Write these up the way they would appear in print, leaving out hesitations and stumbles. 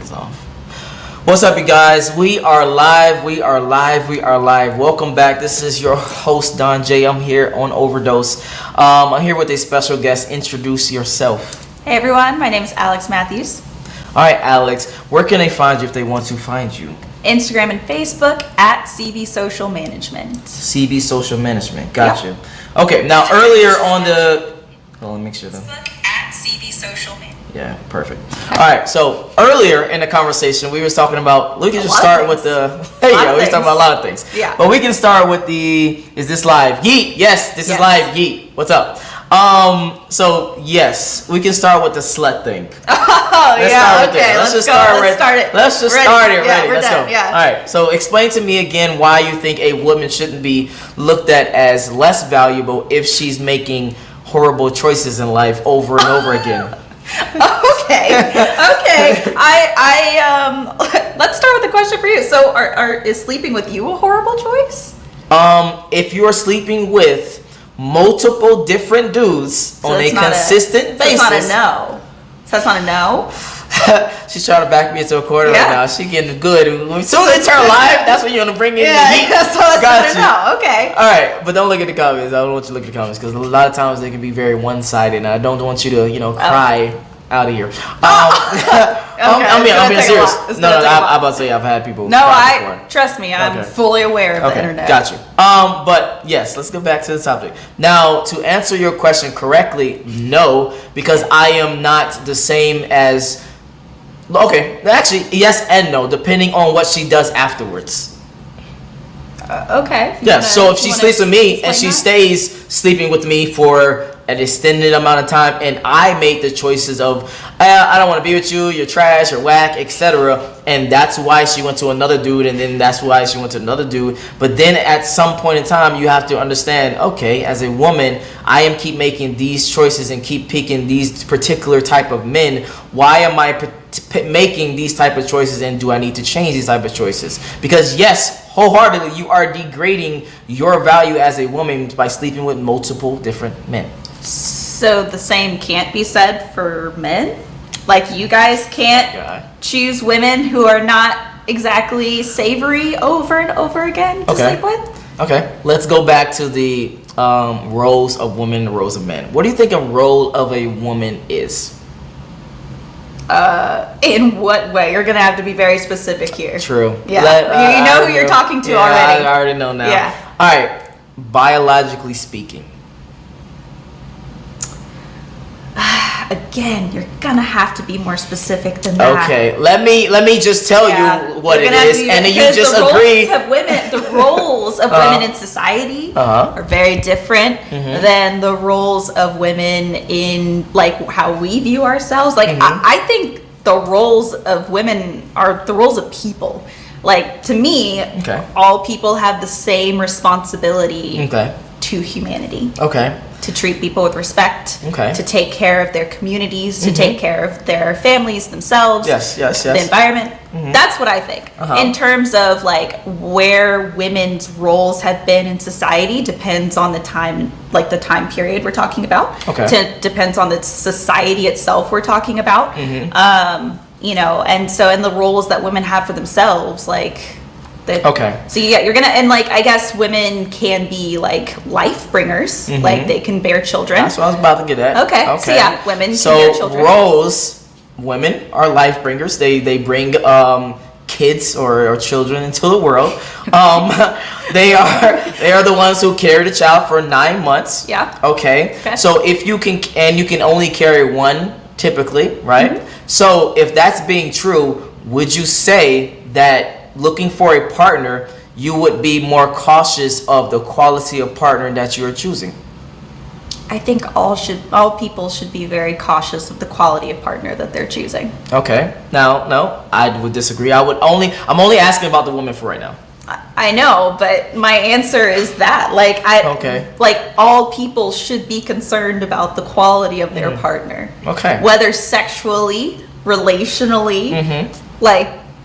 is off. What's up, you guys? We are live. Welcome back. This is your host, Don Jaye. I'm here on Overdose. I'm here with a special guest. Introduce yourself. Hey, everyone. My name is Alex Matthews. All right, Alex. Where can they find you if they want to find you? Instagram and Facebook at CB Social Management. CB Social Management. Gotcha. Yep. Okay. Now, earlier on the... let me make sure that... At CB Social Management. Yeah, perfect. All right, so earlier in the conversation, we were talking about, we can just start with the, we were talking about a lot of things. Yeah. But we can start with the, is this live? Yeet, yes, this is live, yeet. What's up? So, yes, we can start with the slut thing. Let's just start it. Let's just start it ready. Let's go. Yeah. All right, so explain to me again why you think a woman shouldn't be looked at as less valuable if she's making horrible choices in life over and over again. Okay. Let's start with the question for you. So, is sleeping with you a horrible choice? If you're sleeping with multiple different dudes on a consistent basis, that's not a no. So that's not a no. She's trying to back me into a corner right now. She getting good. As soon as they turn live, that's when you want to bring in the heat. So that's not a no. Okay. All right, but don't look at the comments. I don't want you to look at the comments because a lot of times they can be very one-sided, and I don't want you to, cry out of here. I'm being serious. I'm about to say I've had people. No, trust me. I'm fully aware of the internet. Got you. But yes, let's go back to the topic. Now, to answer your question correctly, no, because I am not the same as. Okay, actually, yes and no, depending on what she does afterwards. Okay. Yeah. So if she sleeps with me and she stays sleeping with me for an extended amount of time, and I made the choices of I don't want to be with you, you're trash, you're whack, etc., and that's why she went to another dude, and then that's why she went to another dude. But then at some point in time, you have to understand, okay, as a woman, I am keep making these choices and keep picking these particular type of men. Why am I making these type of choices, and do I need to change these type of choices? Because yes, wholeheartedly, you are degrading your value as a woman by sleeping with multiple different men. So the same can't be said for men? Like, you guys can't choose women who are not exactly savory over and over again to sleep with? Okay, let's go back to the roles of women and roles of men. What do you think a role of a woman is? In what way? You're gonna have to be very specific here. True. Yeah. You know who you're talking to already. I already know now. Yeah. All right. Biologically speaking. Again, you're gonna have to be more specific than that. Okay. Let me just tell you what it is, and then you just agree. The roles of women in society are very different than the roles of women in like how we view ourselves. Like I think the roles of women are the roles of people. Like, to me, all people have the same responsibility to humanity. Okay. To treat people with respect. Okay. To take care of their communities, to take care of their families themselves. Yes. The environment. That's what I think. In terms of like where women's roles have been in society depends on the time, like the time period we're talking about. Okay. Depends on the society itself we're talking about. And so in the roles that women have for themselves, like. So you're gonna, and like I guess women can be like life bringers, like they can bear children. That's what I was about to get at. Okay. So yeah, women can bear children. Roles, women are life bringers. They bring kids or children into the world. They are the ones who carry the child for 9 months. Yeah. Okay. So if you can only carry one typically, right? So if that's being true, would you say that looking for a partner, you would be more cautious of the quality of partner that you are choosing? I think all people should be very cautious of the quality of partner that they're choosing. Okay. Now, no, I would disagree. I'm only asking about the woman for right now. I know, but my answer is that like all people should be concerned about the quality of their partner. Okay. Whether sexually, relationally,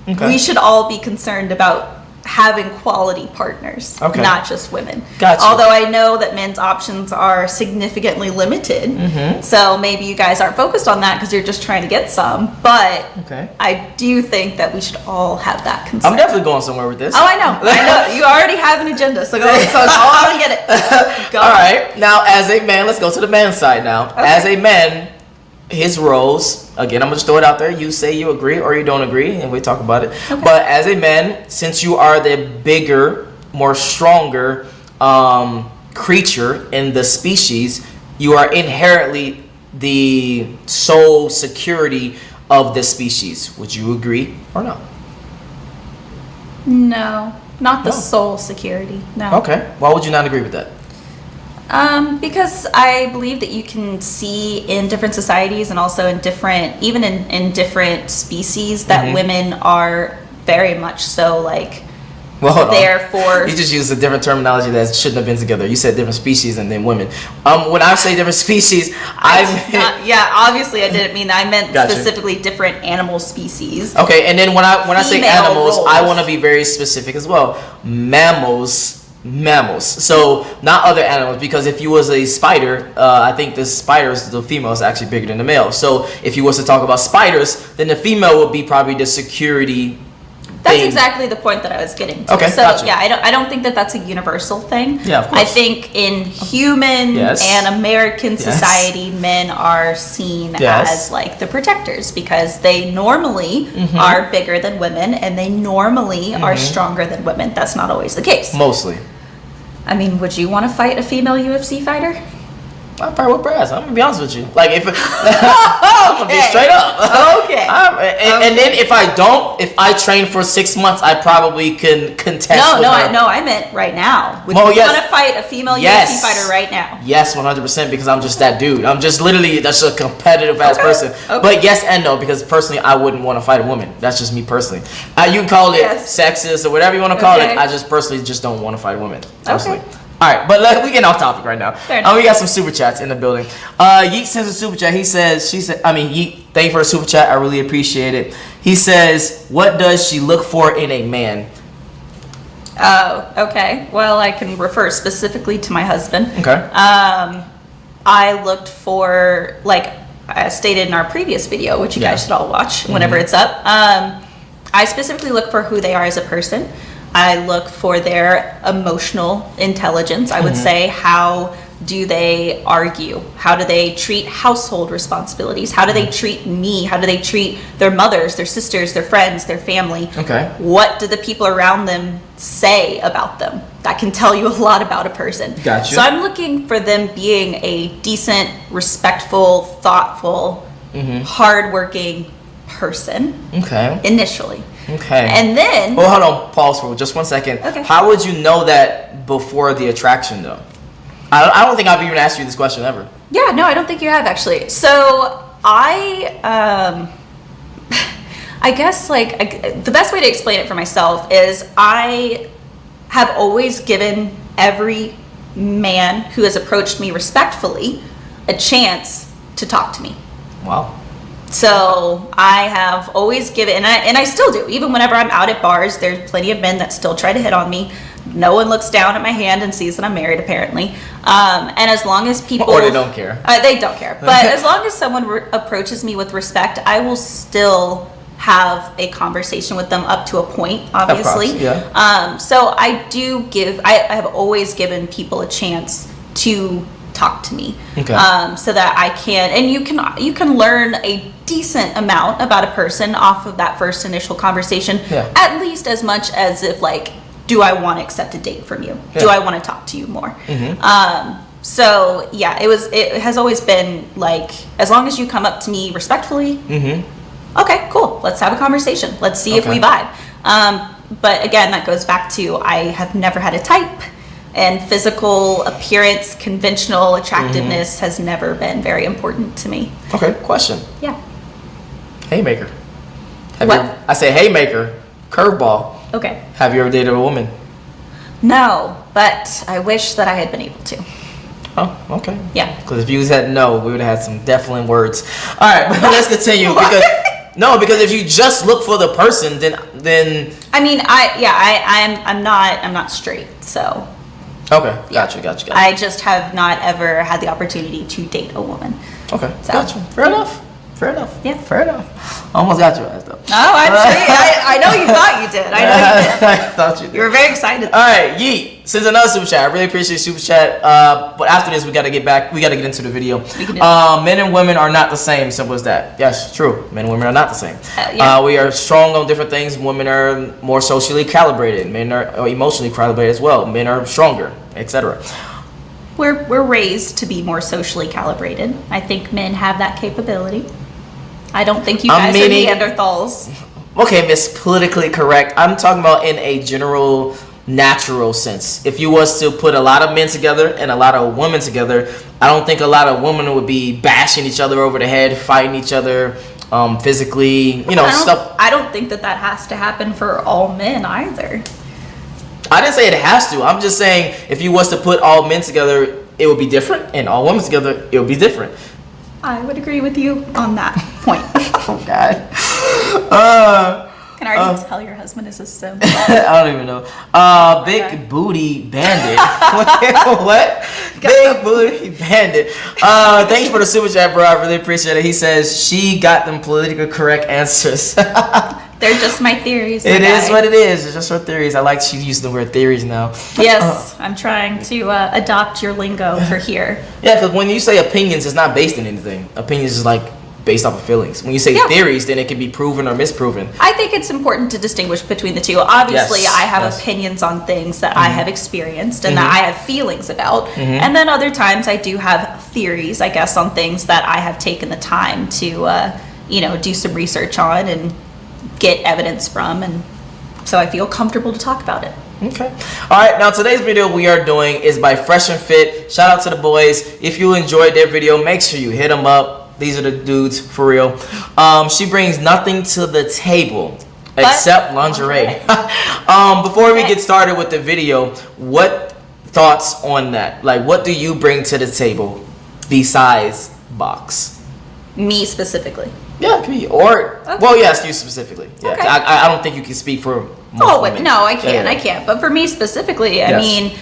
we should all be concerned about having quality partners, not just women. Gotcha. Although I know that men's options are significantly limited, so maybe you guys aren't focused on that because you're just trying to get some. But I do think that we should all have that concern. I'm definitely going somewhere with this. Oh, I know. You already have an agenda, so go on and get it. All right. Now, as a man, let's go to the man's side now. Okay. As a man, his roles, again, I'm going to throw it out there. You say you agree or you don't agree, and we talk about it. Okay. But as a man, since you are the bigger, more stronger creature in the species, you are inherently the sole security of the species. Would you agree or no? No, not the sole security. No. Okay. Why would you not agree with that? Because I believe that you can see in different societies and also in different, even in different species, that women are very much so like, therefore. You just used a different terminology that shouldn't have been together. You said different species and then women. When I say different species, obviously I didn't mean that. I meant specifically different animal species. Okay, and then when I say animals, roles. I want to be very specific as well. Mammals, so not other animals, because if you was a spider, I think the female is actually bigger than the male. So if you was to talk about spiders, then the female would be probably the security. That's exactly the point that I was getting to. Okay, so gotcha. Yeah, I don't think that that's a universal thing. Yeah, of course. I think in human and American society, men are seen as like the protectors because they normally are bigger than women and they normally are stronger than women. That's not always the case. Mostly. I mean, would you want to fight a female UFC fighter? I'll probably whip her ass. I'm gonna be honest with you. Like if I'm gonna be straight up. Okay. And then if I train for 6 months, I probably can contest. No, I meant right now. Would you want to fight a female UFC fighter right now? Yes, 100%, because I'm just that dude. I'm just literally that's a competitive ass person. Okay. But yes and no, because personally I wouldn't want to fight a woman. That's just me personally. You can call it sexist or whatever you want to call it. I just personally just don't want to fight a woman. Personally. Okay. All right, but we getting off topic right now. We got some super chats in the building. Yeet sends a super chat. Yeet, thank you for a super chat. I really appreciate it. He says, what does she look for in a man? Oh, okay. Well, I can refer specifically to my husband. Okay. I looked for, like I stated in our previous video, which you guys should all watch whenever it's up. I specifically look for who they are as a person. I look for their emotional intelligence. I would say, how do they argue? How do they treat household responsibilities? How do they treat me? How do they treat their mothers, their sisters, their friends, their family? Okay. What do the people around them say about them? That can tell you a lot about a person. Gotcha. So I'm looking for them being a decent, respectful, thoughtful, hardworking person. Okay. Initially. Okay. And then... Well, hold on. Pause for just 1 second. Okay. How would you know that before the attraction, though? I don't think I've even asked you this question ever. Yeah, no, I don't think you have, actually. So, I guess, the best way to explain it for myself is I have always given every man who has approached me respectfully a chance to talk to me. Wow. So I have always given, and I still do, even whenever I'm out at bars, there's plenty of men that still try to hit on me. No one looks down at my hand and sees that I'm married, apparently. And as long as people... Or they don't care. They don't care. But as long as someone approaches me with respect, I will still have a conversation with them up to a point, obviously. Of course, yeah. So I do give... I have always given people a chance to talk to me, so that I can, and you can learn a decent amount about a person off of that first initial conversation, at least as much as if do I want to accept a date from you? Do I want to talk to you more? So yeah, it has always been as long as you come up to me respectfully, okay, cool, let's have a conversation, let's see if we vibe. But again, that goes back to I have never had a type. And physical appearance, conventional attractiveness has never been very important to me. Okay, question. Yeah. Haymaker. What? Haymaker, curveball. Okay. Have you ever dated a woman? No, but I wish that I had been able to. Oh, okay. Yeah. Because if you said no, we would have had some definite words. All right, but let's continue. No, because if you just look for the person, then I mean, I'm not straight, so. Okay, gotcha. I just have not ever had the opportunity to date a woman. Okay, so. gotcha. Fair enough. Yeah. Fair enough. Almost got your ass though. Oh, I'm sure. I know you thought you did. I know you did. I thought you did. You were very excited. All right, Yeet. Since another super chat, I really appreciate super chat. But after this, we got to get back. We got to get into the video. Men and women are not the same. Simple as that. Yes, true. Men and women are not the same. We are strong on different things. Women are more socially calibrated. Men are emotionally calibrated as well. Men are stronger, etc. We're raised to be more socially calibrated. I think men have that capability. I don't think you guys are Neanderthals. Okay, Miss Politically Correct. I'm talking about in a general, natural sense. If you was to put a lot of men together and a lot of women together, I don't think a lot of women would be bashing each other over the head, fighting each other physically, stuff. I don't think that has to happen for all men either. I didn't say it has to. I'm just saying if you was to put all men together, it would be different, and all women together, it would be different. I would agree with you on that point. Oh, God. Can I already tell your husband is a sim? I don't even know. Big Booty Bandit. What? Big Booty Bandit. Thanks for the super chat, bro. I really appreciate it. He says she got them politically correct answers. They're just my theories. It is what it is. It's just her theories. I like she's using the word theories now. Yes, I'm trying to adopt your lingo for here. Yeah, because when you say opinions, it's not based in anything. Opinions is like based off of feelings. When you say theories, then it can be proven or misproven. I think it's important to distinguish between the two. Obviously, I have opinions on things that I have experienced and that I have feelings about. And then other times I do have theories, I guess, on things that I have taken the time to, do some research on and get evidence from. And so I feel comfortable to talk about it. Okay. All right. Now today's video we are doing is by Fresh and Fit. Shout out to the boys. If you enjoyed their video, make sure you hit them up. These are the dudes for real. She brings nothing to the table except lingerie. Before we get started with the video, what thoughts on that? Like, what do you bring to the table besides box? Me specifically. Yeah, it could be. Or, well, yes, you specifically. Yeah, okay. I don't think you can speak for most women. No, I can't. I can't. But for me specifically, I mean,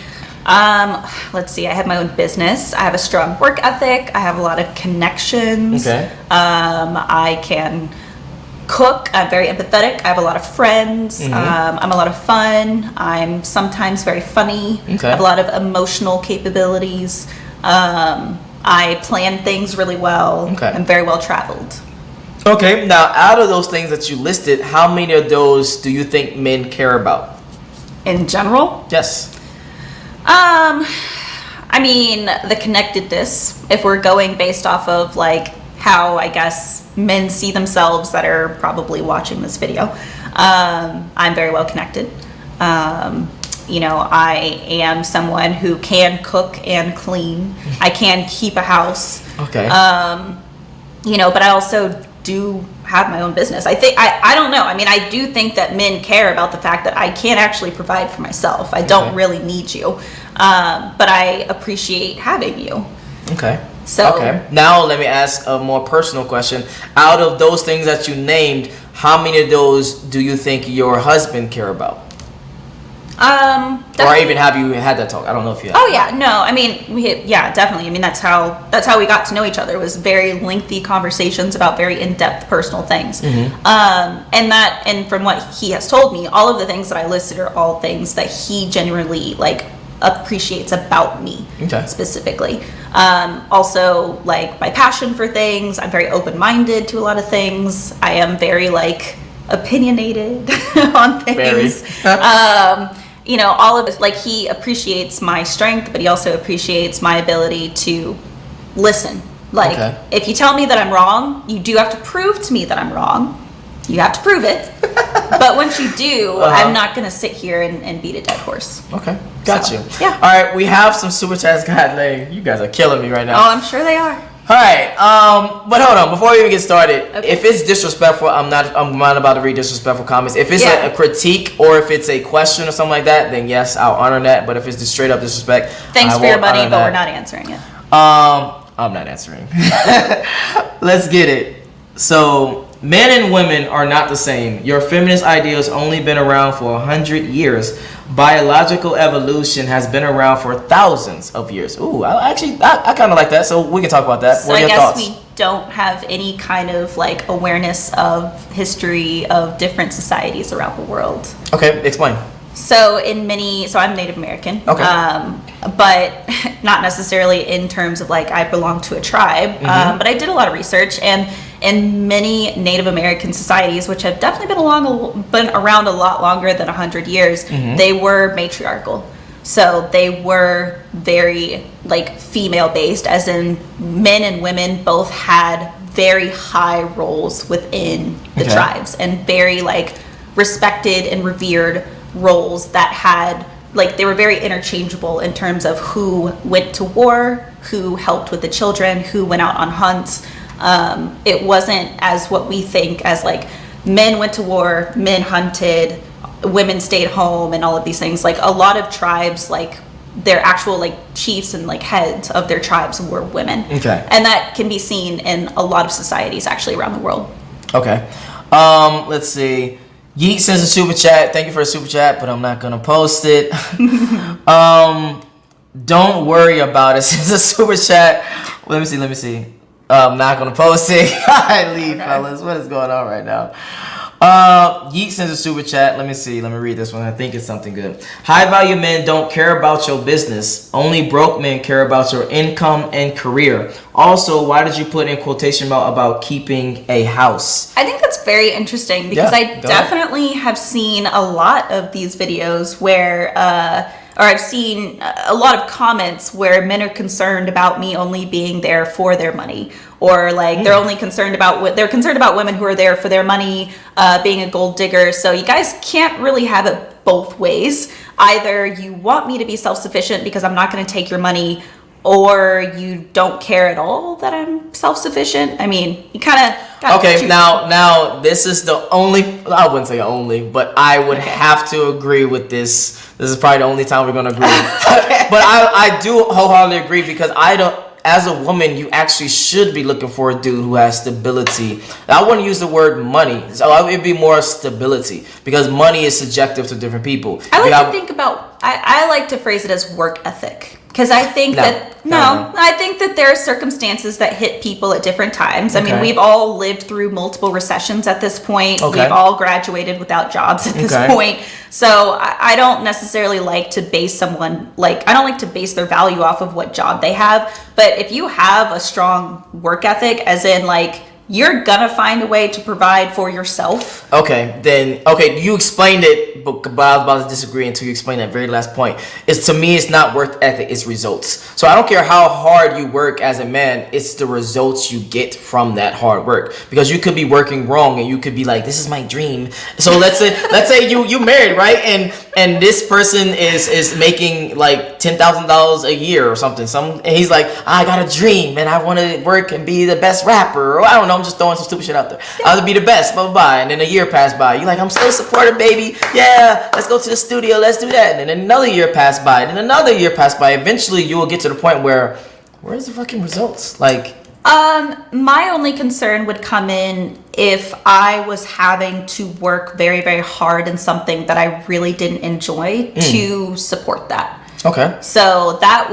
let's see. I have my own business. I have a strong work ethic. I have a lot of connections. Okay. I can cook. I'm very empathetic. I have a lot of friends. I'm a lot of fun. I'm sometimes very funny. Okay. I have a lot of emotional capabilities. I plan things really well. Okay. I'm very well traveled. Okay, now out of those things that you listed, how many of those do you think men care about? In general? Yes. I mean, the connectedness, if we're going based off of like how I guess men see themselves that are probably watching this video, I'm very well connected. I am someone who can cook and clean. I can keep a house. Okay. But I also do have my own business. I think I don't know. I mean, I do think that men care about the fact that I can't actually provide for myself. I don't really need you, but I appreciate having you. Okay. So now let me ask a more personal question. Out of those things that you named, how many of those do you think your husband care about? Or even have you had that talk? I don't know if you have. Oh yeah, no. I mean, definitely. I mean, that's how we got to know each other. It was very lengthy conversations about very in-depth personal things. And from what he has told me, all of the things that I listed are all things that he genuinely like appreciates about me specifically. Also, like my passion for things. I'm very open-minded to a lot of things. I am very like opinionated on things. All of it, like he appreciates my strength, but he also appreciates my ability to listen. Like, if you tell me that I'm wrong, you do have to prove to me that I'm wrong. You have to prove it. But once you do, I'm not going to sit here and beat a dead horse. Okay, got you. Yeah. All right, we have some super chats. God, you guys are killing me right now. Oh, I'm sure they are. All right, but hold on. Before we even get started, if it's disrespectful, I'm not about to read disrespectful comments. If it's a critique or if it's a question or something like that, then yes, I'll honor that. But if it's just straight up disrespect, thanks for your money, but we're not answering it. I'm not answering. Let's get it. So Men and women are not the same. Your feminist idea has only been around for 100 years. Biological evolution has been around for thousands of years. Ooh, I kind of like that. So we can talk about that. So what are your I guess thoughts? we don't have any kind of like awareness of history of different societies around the world. Okay, explain. So I'm Native American. Okay. But not necessarily in terms of like I belong to a tribe. But I did a lot of research, and in many Native American societies, which have definitely been around a lot longer than 100 years, they were matriarchal. So they were very like female based, as in men and women both had very high roles within the tribes, and very like respected and revered roles that had like they were very interchangeable in terms of who went to war, who helped with the children, who went out on hunts. It wasn't as what we think as like men went to war, men hunted, women stayed home, and all of these things. Like a lot of tribes, like their actual like chiefs and like heads of their tribes were women. Okay. And that can be seen in a lot of societies actually around the world. Okay. Let's see. Yeet sends a super chat. Thank you for a super chat, but I'm not gonna post it. Don't worry about it. Sends a super chat. Let me see. I'm not gonna post it. I leave, fellas. What is going on right now? Yeet sends a super chat. Let me see. Let me read this one. I think it's something good. High value men don't care about your business. Only broke men care about your income and career. Also, why did you put in quotation mark about keeping a house? I think that's very interesting because I definitely have seen a lot of these videos where, or I've seen a lot of comments where men are concerned about me only being there for their money, or like they're only concerned about women who are there for their money, being a gold digger. So you guys can't really have it both ways. Either you want me to be self-sufficient because I'm not going to take your money, or you don't care at all that I'm self-sufficient. I mean, you kind of okay. Now this is the only, I wouldn't say only, but I would have to agree with this. This is probably the only time we're gonna agree. But I do wholeheartedly agree, because I don't. As a woman, you actually should be looking for a dude who has stability. I wouldn't use the word money. So it'd be more stability, because money is subjective to different people. I like to phrase it as work ethic. Because I think I think that there are circumstances that hit people at different times. I mean, we've all lived through multiple recessions at this point. We've all graduated without jobs at this point. So I don't necessarily like to base I don't like to base their value off of what job they have. But if you have a strong work ethic, as in like, you're gonna find a way to provide for yourself. You explained it, but I was about to disagree until you explained that very last point. To me, it's not work ethic, it's results. So I don't care how hard you work as a man, it's the results you get from that hard work. Because you could be working wrong, and you could be like, this is my dream. So let's say you married, right? And this person is making like $10,000 a year or something. And he's like, I got a dream, and I want to work and be the best rapper, or I don't know. I'm just throwing some stupid shit out there. I would be the best, blah, blah, blah. And then a year passed by. You're like, I'm so supportive, baby. Yeah, let's go to the studio. Let's do that. And then another year passed by. And then another year passed by. Eventually, you will get to the point where's the fucking results? Like, my only concern would come in if I was having to work very, very hard in something that I really didn't enjoy to support that. Okay. So that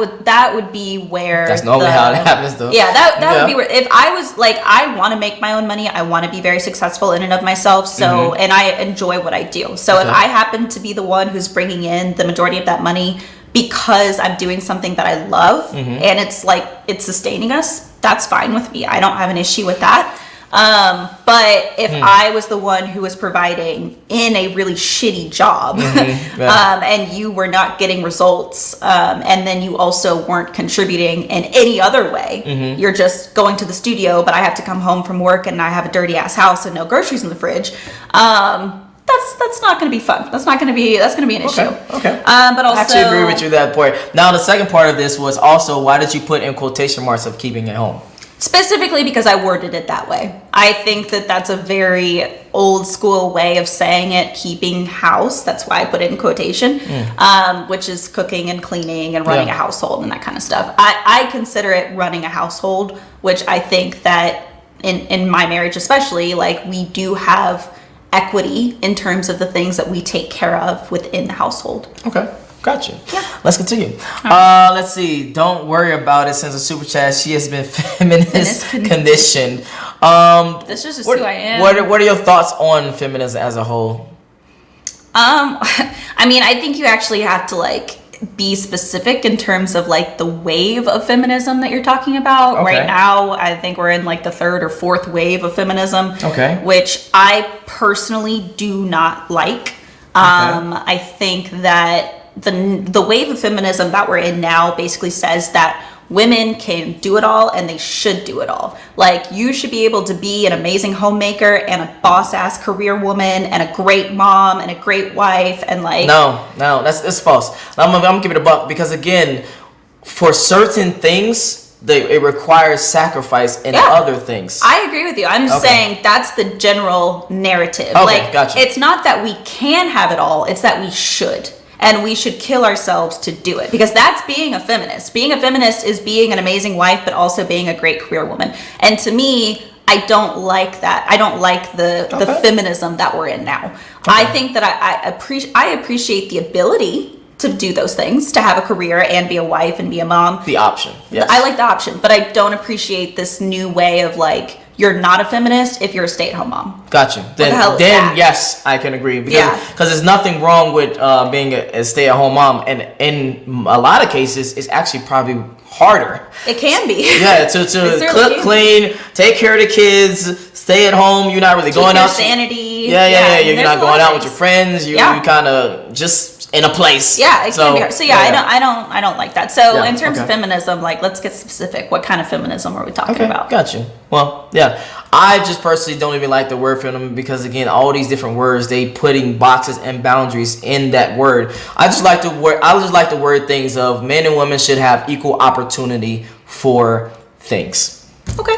would be where that's normally how it happens, though. Yeah, that would be where, if I was like, I want to make my own money, I want to be very successful in and of myself. So and I enjoy what I do. So if I happen to be the one who's bringing in the majority of that money because I'm doing something that I love and it's like it's sustaining us, that's fine with me. I don't have an issue with that. But if I was the one who was providing in a really shitty job, and you were not getting results, and then you also weren't contributing in any other way, you're just going to the studio, but I have to come home from work and I have a dirty ass house and no groceries in the fridge. That's not going to be fun. That's going to be an issue. Okay. But also, I actually agree with you that point. Now, the second part of this was also, why did you put in quotation marks of keeping it home? Specifically because I worded it that way. I think that that's a very old school way of saying it, keeping house. That's why I put it in quotation, which is cooking and cleaning and running a household and that kind of stuff. I consider it running a household, which I think that in my marriage especially, like we do have equity in terms of the things that we take care of within the household. Okay. Gotcha. Yeah. Let's continue. Let's see. Don't worry about it. Since a super chat, she has been feminist conditioned. This is just who I am. What are your thoughts on feminism as a whole? I mean, I think you actually have to like be specific in terms of like the wave of feminism that you're talking about. Okay. Right now, I think we're in like the third or fourth wave of feminism. Okay. Which I personally do not like. I think that the wave of feminism that we're in now basically says that women can do it all and they should do it all. Like you should be able to be an amazing homemaker and a boss ass career woman and a great mom and a great wife and like No, that's false. I'm gonna give it a buck because again, for certain things it requires sacrifice in other things. I agree with you. I'm just saying that's the general narrative. Okay, like gotcha. It's not that we can have it all, it's that we should. And we should kill ourselves to do it because that's being a feminist. Being a feminist is being an amazing wife, but also being a great career woman. And to me, I don't like that. I don't like the feminism that we're in now. Okay. I think that I appreciate the ability to do those things, to have a career and be a wife and be a mom. The option. Yes. I like the option, but I don't appreciate this new way of like, you're not a feminist if you're a stay-at-home mom. Gotcha. Then yes, I can agree because there's nothing wrong with being a stay-at-home mom, and in a lot of cases, it's actually probably harder. It can be. Yeah, to cook, clean, take care of the kids, stay at home. You're not really going out. Sanity. Yeah. You're not going out with your friends. You kind of just in a place. Yeah, it can be hard. So I don't like that. So in terms of feminism, like let's get specific. What kind of feminism are we talking about? Gotcha. Well, yeah. I just personally don't even like the word feminism because again, all these different words, they putting boxes and boundaries in that word. I just like the word things of men and women should have equal opportunity for things. Okay.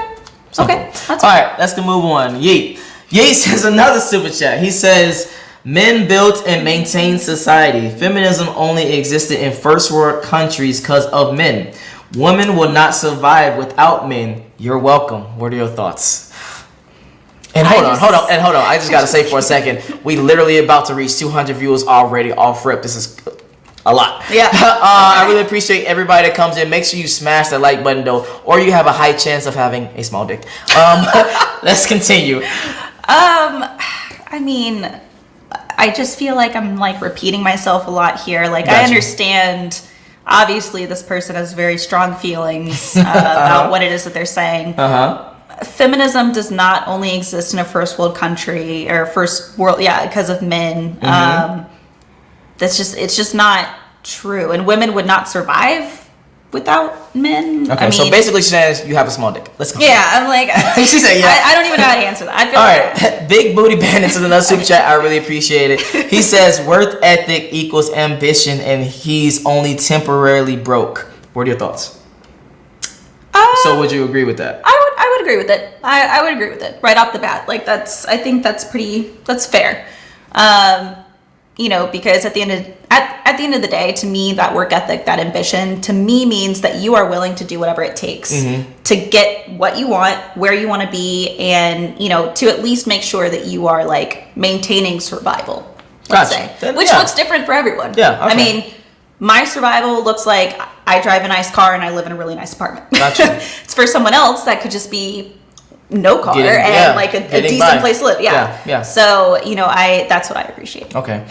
Simple. Okay. All right, let's move on. Ye says another super chat. He says, men built and maintained society. Feminism only existed in first world countries because of men. Women will not survive without men. You're welcome. What are your thoughts? And hold on. I just got to say for a second, we literally about to reach 200 viewers already off rip. This is a lot. Yeah. I really appreciate everybody that comes in. Make sure you smash that like button though, or you have a high chance of having a small dick. Let's continue. I mean, I just feel like I'm like repeating myself a lot here. Like I understand, obviously this person has very strong feelings about what it is that they're saying. Feminism does not only exist in a first world country or first world, because of men. It's just not true. And women would not survive without men. Okay, so basically she says you have a small dick. Let's go. Yeah, I'm like, she said, I don't even know how to answer that. I feel all right, Big Booty Bandits is another super chat. I really appreciate it. He says worth ethic equals ambition, and he's only temporarily broke. What are your thoughts? So would you agree with that? I would agree with it. I would agree with it right off the bat. Like I think that's fair. Because at the end of the day, to me, that work ethic, that ambition, to me means that you are willing to do whatever it takes to get what you want, where you want to be, and to at least make sure that you are like maintaining survival. Let's say, which looks different for everyone. Yeah. Okay. I mean, my survival looks like I drive a nice car and I live in a really nice apartment. Gotcha. It's for someone else that could just be no car and like a decent place to live. Yeah. So that's what I appreciate. Okay.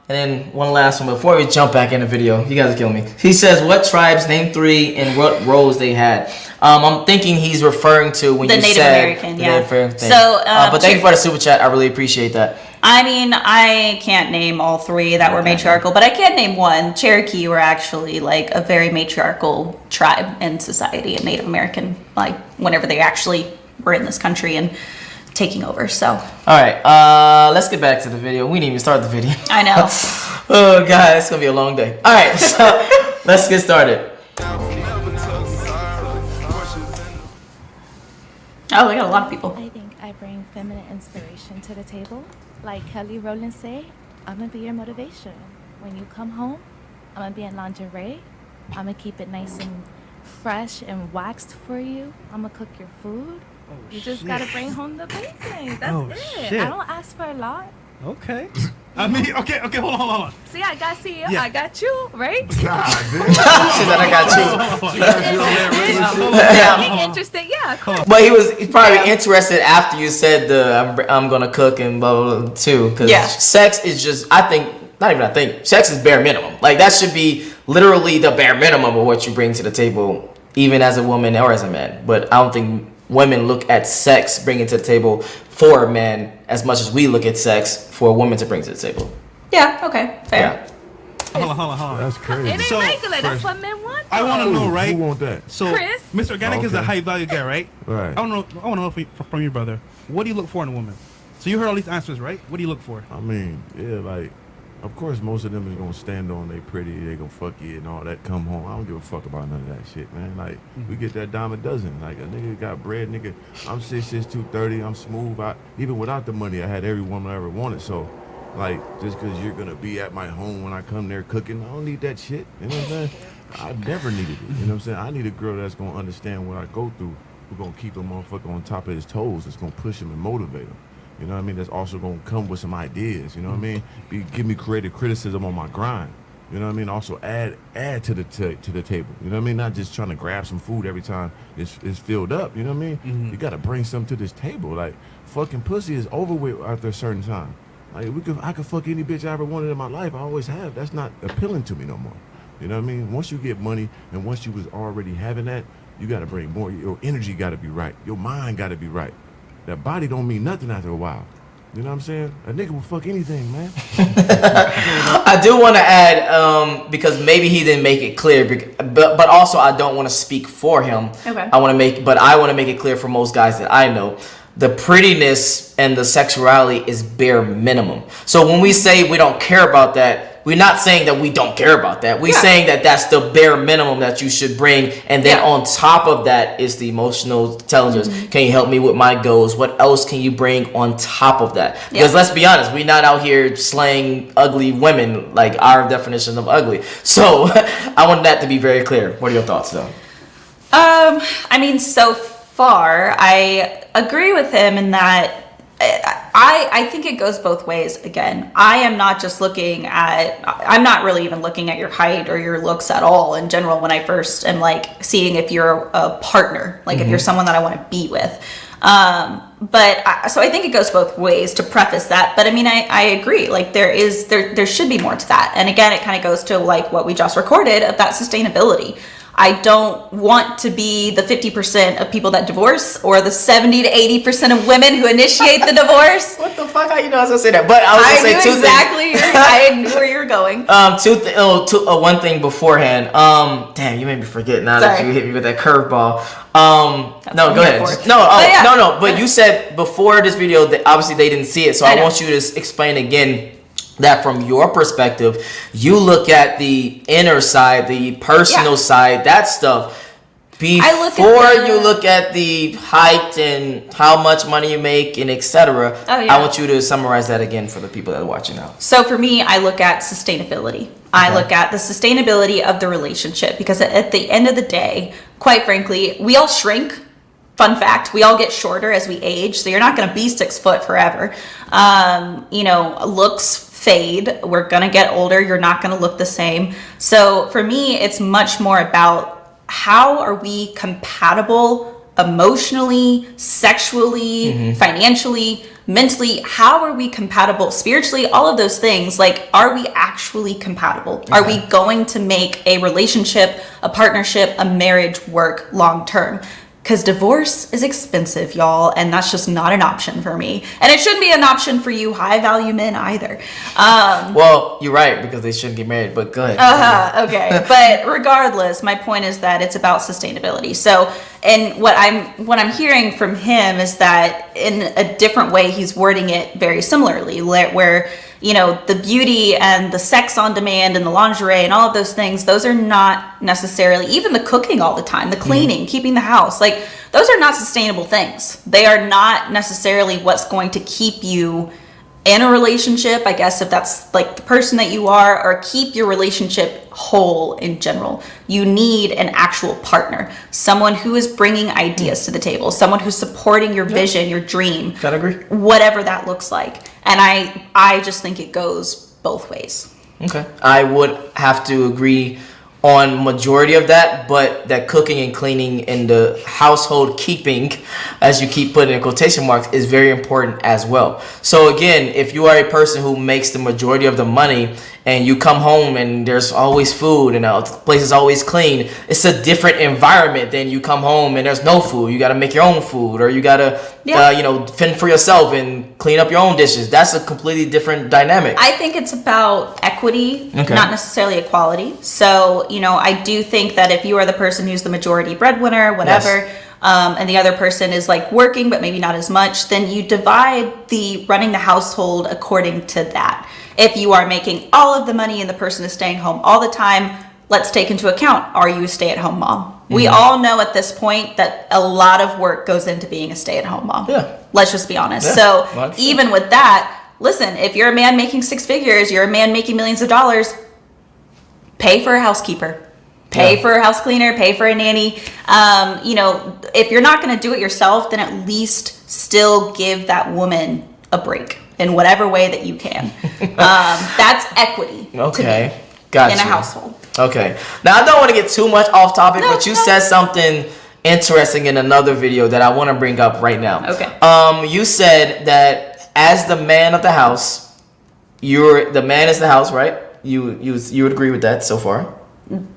And then one last one before we jump back in the video. You guys are killing me. He says, "What tribes? Name 3 and what roles they had." I'm thinking he's referring to when the you Native said American. the Native American thing. So, but thank you for the super chat. I really appreciate that. I mean, I can't name all 3 that were matriarchal, but I can name one. Cherokee were actually like a very matriarchal tribe in society, and Native American, like whenever they actually were in this country and taking over. So all right, let's get back to the video. We didn't even start the video. I know. Oh god, it's gonna be a long day. All right, so let's get started. Oh, we got a lot of people. I think I bring feminine inspiration to the table. Like Kelly Rowland say, I'm gonna be your motivation. When you come home, I'm gonna be in lingerie. I'm gonna keep it nice and fresh and waxed for you. I'm gonna cook your food. You just gotta bring home the bacon. That's it. Shit. I don't ask for a lot. Okay. I mean, okay, hold on. See, I got you. Yeah. I got you, right? She said, "I got you." Yeah. Interested? Yeah. Cool. But he's probably interested after you said I'm gonna cook and blah blah, blah too. Because sex is just, sex is bare minimum. Like that should be literally the bare minimum of what you bring to the table, even as a woman or as a man. But I don't think women look at sex bringing to the table for a man as much as we look at sex for a woman to bring to the table. Yeah, okay, fair. Yeah. Hold on. That's crazy. It ain't regular. That's what men want. I want to know, right? Who want that? So, Chris? Mr. Organik is a high value guy, right? Right. I want to know from you, brother. What do you look for in a woman? So you heard all these answers, right? What do you look for? I mean, yeah, like, of course, most of them is gonna stand on they pretty, they gonna fuck you and all that. Come home, I don't give a fuck about none of that shit, man. Like, we get that dime a dozen. Like a nigga got bread, nigga. I'm 6'6", 230. I'm smooth. Even without the money, I had every woman I ever wanted. So, like, just because you're gonna be at my home when I come there cooking, I don't need that shit. You know what I'm saying? I never needed it. You know what I'm saying? I need a girl that's gonna understand what I go through. Who's gonna keep a motherfucker on top of his toes. That's gonna push him and motivate him. You know what I mean? That's also gonna come with some ideas. You know what I mean? Give me creative criticism on my grind. You know what I mean? Also add to the table. You know what I mean? Not just trying to grab some food every time it's filled up. You know what I mean? You gotta bring something to this table. Like fucking pussy is over with after a certain time. Like I could fuck any bitch I ever wanted in my life. I always have. That's not appealing to me no more. You know what I mean? Once you get money and once you was already having that, you gotta bring more. Your energy gotta be right. Your mind gotta be right. That body don't mean nothing after a while. You know what I'm saying? A nigga will fuck anything, man. I do want to add, because maybe he didn't make it clear, but also I don't want to speak for him. Okay. I want to make it clear for most guys that I know. The prettiness and the sexuality is bare minimum. So when we say we don't care about that, we're not saying that we don't care about that. We're saying that that's the bare minimum that you should bring. And then on top of that is the emotional intelligence. Can you help me with my goals? What else can you bring on top of that? Because let's be honest, we're not out here slaying ugly women like our definition of ugly. So I want that to be very clear. What are your thoughts though? I mean, so far, I agree with him in that I think it goes both ways. Again, I'm not really even looking at your height or your looks at all in general when I first am like seeing if you're a partner, like if you're someone that I want to be with. So I think it goes both ways to preface that. But I mean, I agree. Like there should be more to that. And again, it kind of goes to like what we just recorded of that sustainability. I don't want to be the 50% of people that divorce or the 70 to 80% of women who initiate the divorce. What the fuck? How you know I was gonna say that? But I was gonna say two things. I knew where you were going. One thing beforehand. Damn, you made me forget now that you hit me with that curveball. No, go ahead. No. But you said before this video that obviously they didn't see it, so I want you to explain again. That from your perspective, you look at the inner side, the personal side, that stuff, before you look at the height and how much money you make and etc. I want you to summarize that again for the people that are watching now. So for me, I look at sustainability. I look at the sustainability of the relationship because at the end of the day, quite frankly, we all shrink. Fun fact, we all get shorter as we age, so you're not going to be 6 foot forever. Looks fade. We're going to get older. You're not going to look the same. So for me, it's much more about how are we compatible emotionally, sexually, financially, mentally? How are we compatible spiritually? All of those things. Like, are we actually compatible? Are we going to make a relationship, a partnership, a marriage work long term? Because divorce is expensive, y'all, and that's just not an option for me. And it shouldn't be an option for you high-value men either. Well, you're right, because they shouldn't get married, but go ahead. Okay. But regardless, my point is that it's about sustainability. So, and what I'm hearing from him is that in a different way, he's wording it very similarly, where the beauty and the sex on demand and the lingerie and all of those things, those are not necessarily, even the cooking all the time, the cleaning, keeping the house, like those are not sustainable things. They are not necessarily what's going to keep you in a relationship, I guess if that's like the person that you are, or keep your relationship whole in general, you need an actual partner, someone who is bringing ideas to the table, someone who's supporting your vision, your dream. Gotta agree. Whatever that looks like. And I just think it goes both ways. Okay. I would have to agree on majority of that, but that cooking and cleaning and the household keeping, as you keep putting in quotation marks, is very important as well. So again, if you are a person who makes the majority of the money and you come home and there's always food and the place is always clean, it's a different environment than you come home and there's no food. You got to make your own food, or you got to fend for yourself and clean up your own dishes. That's a completely different dynamic. I think it's about equity, not necessarily equality. So, I do think that if you are the person who's the majority breadwinner, whatever, and the other person is like working but maybe not as much, then you divide the running the household according to that. If you are making all of the money and the person is staying home all the time, let's take into account, are you a stay-at-home mom? We all know at this point that a lot of work goes into being a stay-at-home mom. Yeah. Let's just be honest. Yeah. So even with that, listen, if you're a man making six figures, you're a man making millions of dollars, pay for a housekeeper. Pay for a house cleaner, pay for a nanny. If you're not going to do it yourself, then at least still give that woman a break in whatever way that you can. That's equity. Okay. Gotcha. In a household. Okay. Now, I don't want to get too much off topic, but you said something interesting in another video that I want to bring up right now. Okay. You said that as the man of the house, the man is the house, right? You would agree with that so far?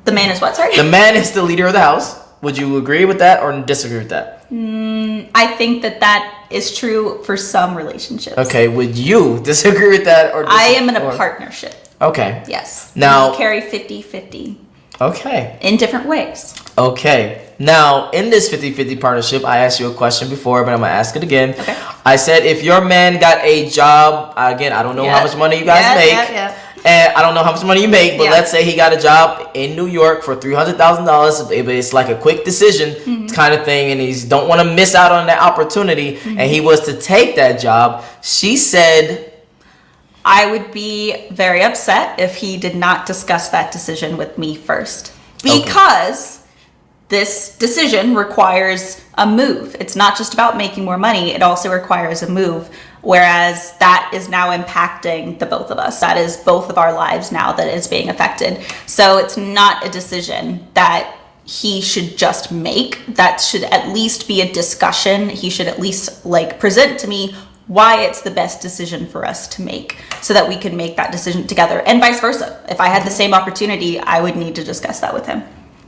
The man is what, sorry? The man is the leader of the house. Would you agree with that or disagree with that? I think that is true for some relationships. Okay, would you disagree with that or I am in a partnership. Okay. Yes. Now we carry 50-50. Okay. In different ways. Okay. Now, in this 50-50 partnership, I asked you a question before, but I'm going to ask it again. Okay. I said, if your man got a job, again, I don't know how much money you guys make. And I don't know how much money you make, but let's say he got a job in New York for $300,000. It's like a quick decision kind of thing, and he don't want to miss out on that opportunity, and he was to take that job. She said, I would be very upset if he did not discuss that decision with me first, because this decision requires a move. It's not just about making more money. It also requires a move. Whereas that is now impacting the both of us. That is both of our lives now that is being affected. So it's not a decision that he should just make. That should at least be a discussion. He should at least present to me why it's the best decision for us to make, so that we can make that decision together, and vice versa. If I had the same opportunity, I would need to discuss that with him.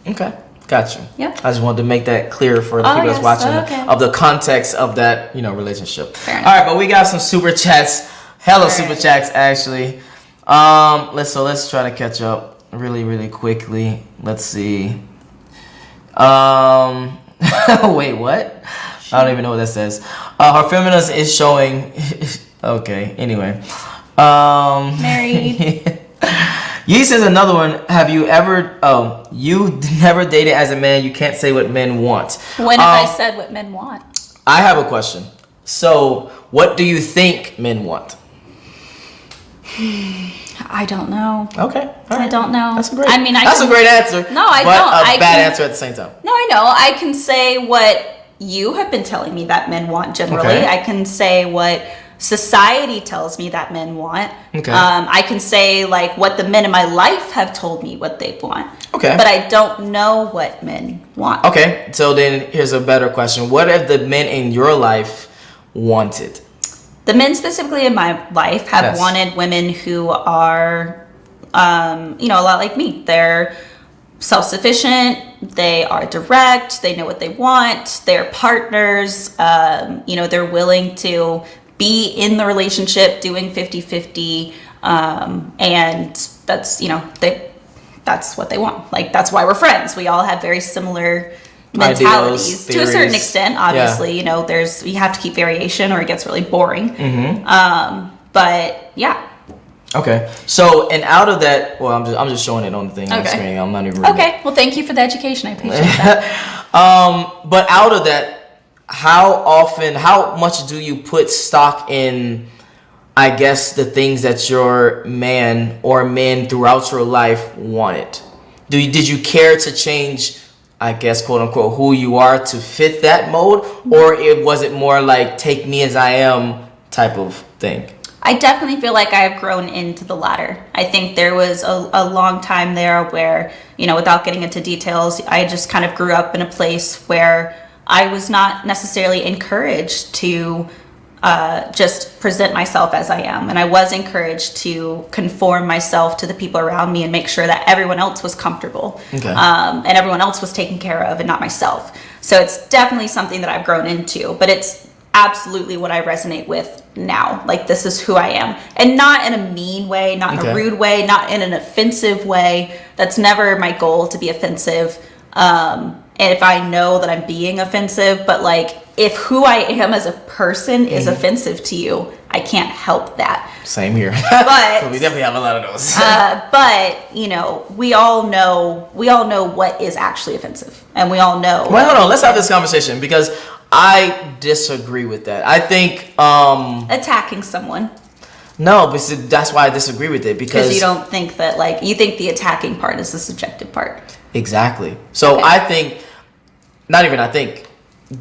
Okay. Gotcha. Yep. I just wanted to make that clear for the people that's watching of the context of that, relationship. All right, but we got some super chats. Super chats actually. Let's try to catch up really, really quickly. Let's see. Wait, what? I don't even know what that says. Her feminism is showing. Okay. Anyway. Married. Yee says another one. Have you ever? You never dated as a man. You can't say what men want. When have I said what men want? I have a question. So, what do you think men want? I don't know. Okay. All right. I don't know. That's a great. That's a great answer. No, I but don't. A bad answer at the same time. No, I know. I can say what you have been telling me that men want generally. Okay. I can say what society tells me that men want. Okay. I can say what the men in my life have told me what they want. Okay. But I don't know what men want. Okay. So then here's a better question. What have the men in your life wanted? The men specifically in my life have wanted women who are, a lot like me. They're self-sufficient. They are direct. They know what they want. They're partners. They're willing to be in the relationship doing 50-50, and that's that's what they want. That's why we're friends. We all have very similar mentalities to a certain extent. Obviously, you have to keep variation or it gets really boring. But yeah. Okay. So, and out of that, well, I'm just showing it on the thing on the screen. I'm not even reading it. Well, thank you for the education. I appreciate that. But out of that, how much do you put stock in I guess, the things that your man or men throughout your life wanted? Did you care to change, I guess, quote unquote, who you are to fit that mode? Or was it more like take me as I am type of thing? I definitely feel like I've grown into the latter. I think there was a long time there where, without getting into details, I just kind of grew up in a place where I was not necessarily encouraged to just present myself as I am. And I was encouraged to conform myself to the people around me and make sure that everyone else was comfortable. Okay. And everyone else was taken care of and not myself. So it's definitely something that I've grown into, but it's absolutely what I resonate with now. Like, this is who I am, and not in a mean way, not in a rude way, not in an offensive way. That's never my goal, to be offensive. And if I know that I'm being offensive, but like, if who I am as a person is offensive to you, I can't help that. Same here. But we definitely have a lot of those. but we all know what is actually offensive, and we all know. Well, hold on. Let's have this conversation, because I disagree with that. I think attacking someone. No, but see, that's why I disagree with it, because you don't think that, like, you think the attacking part is the subjective part. Exactly. So okay. I think,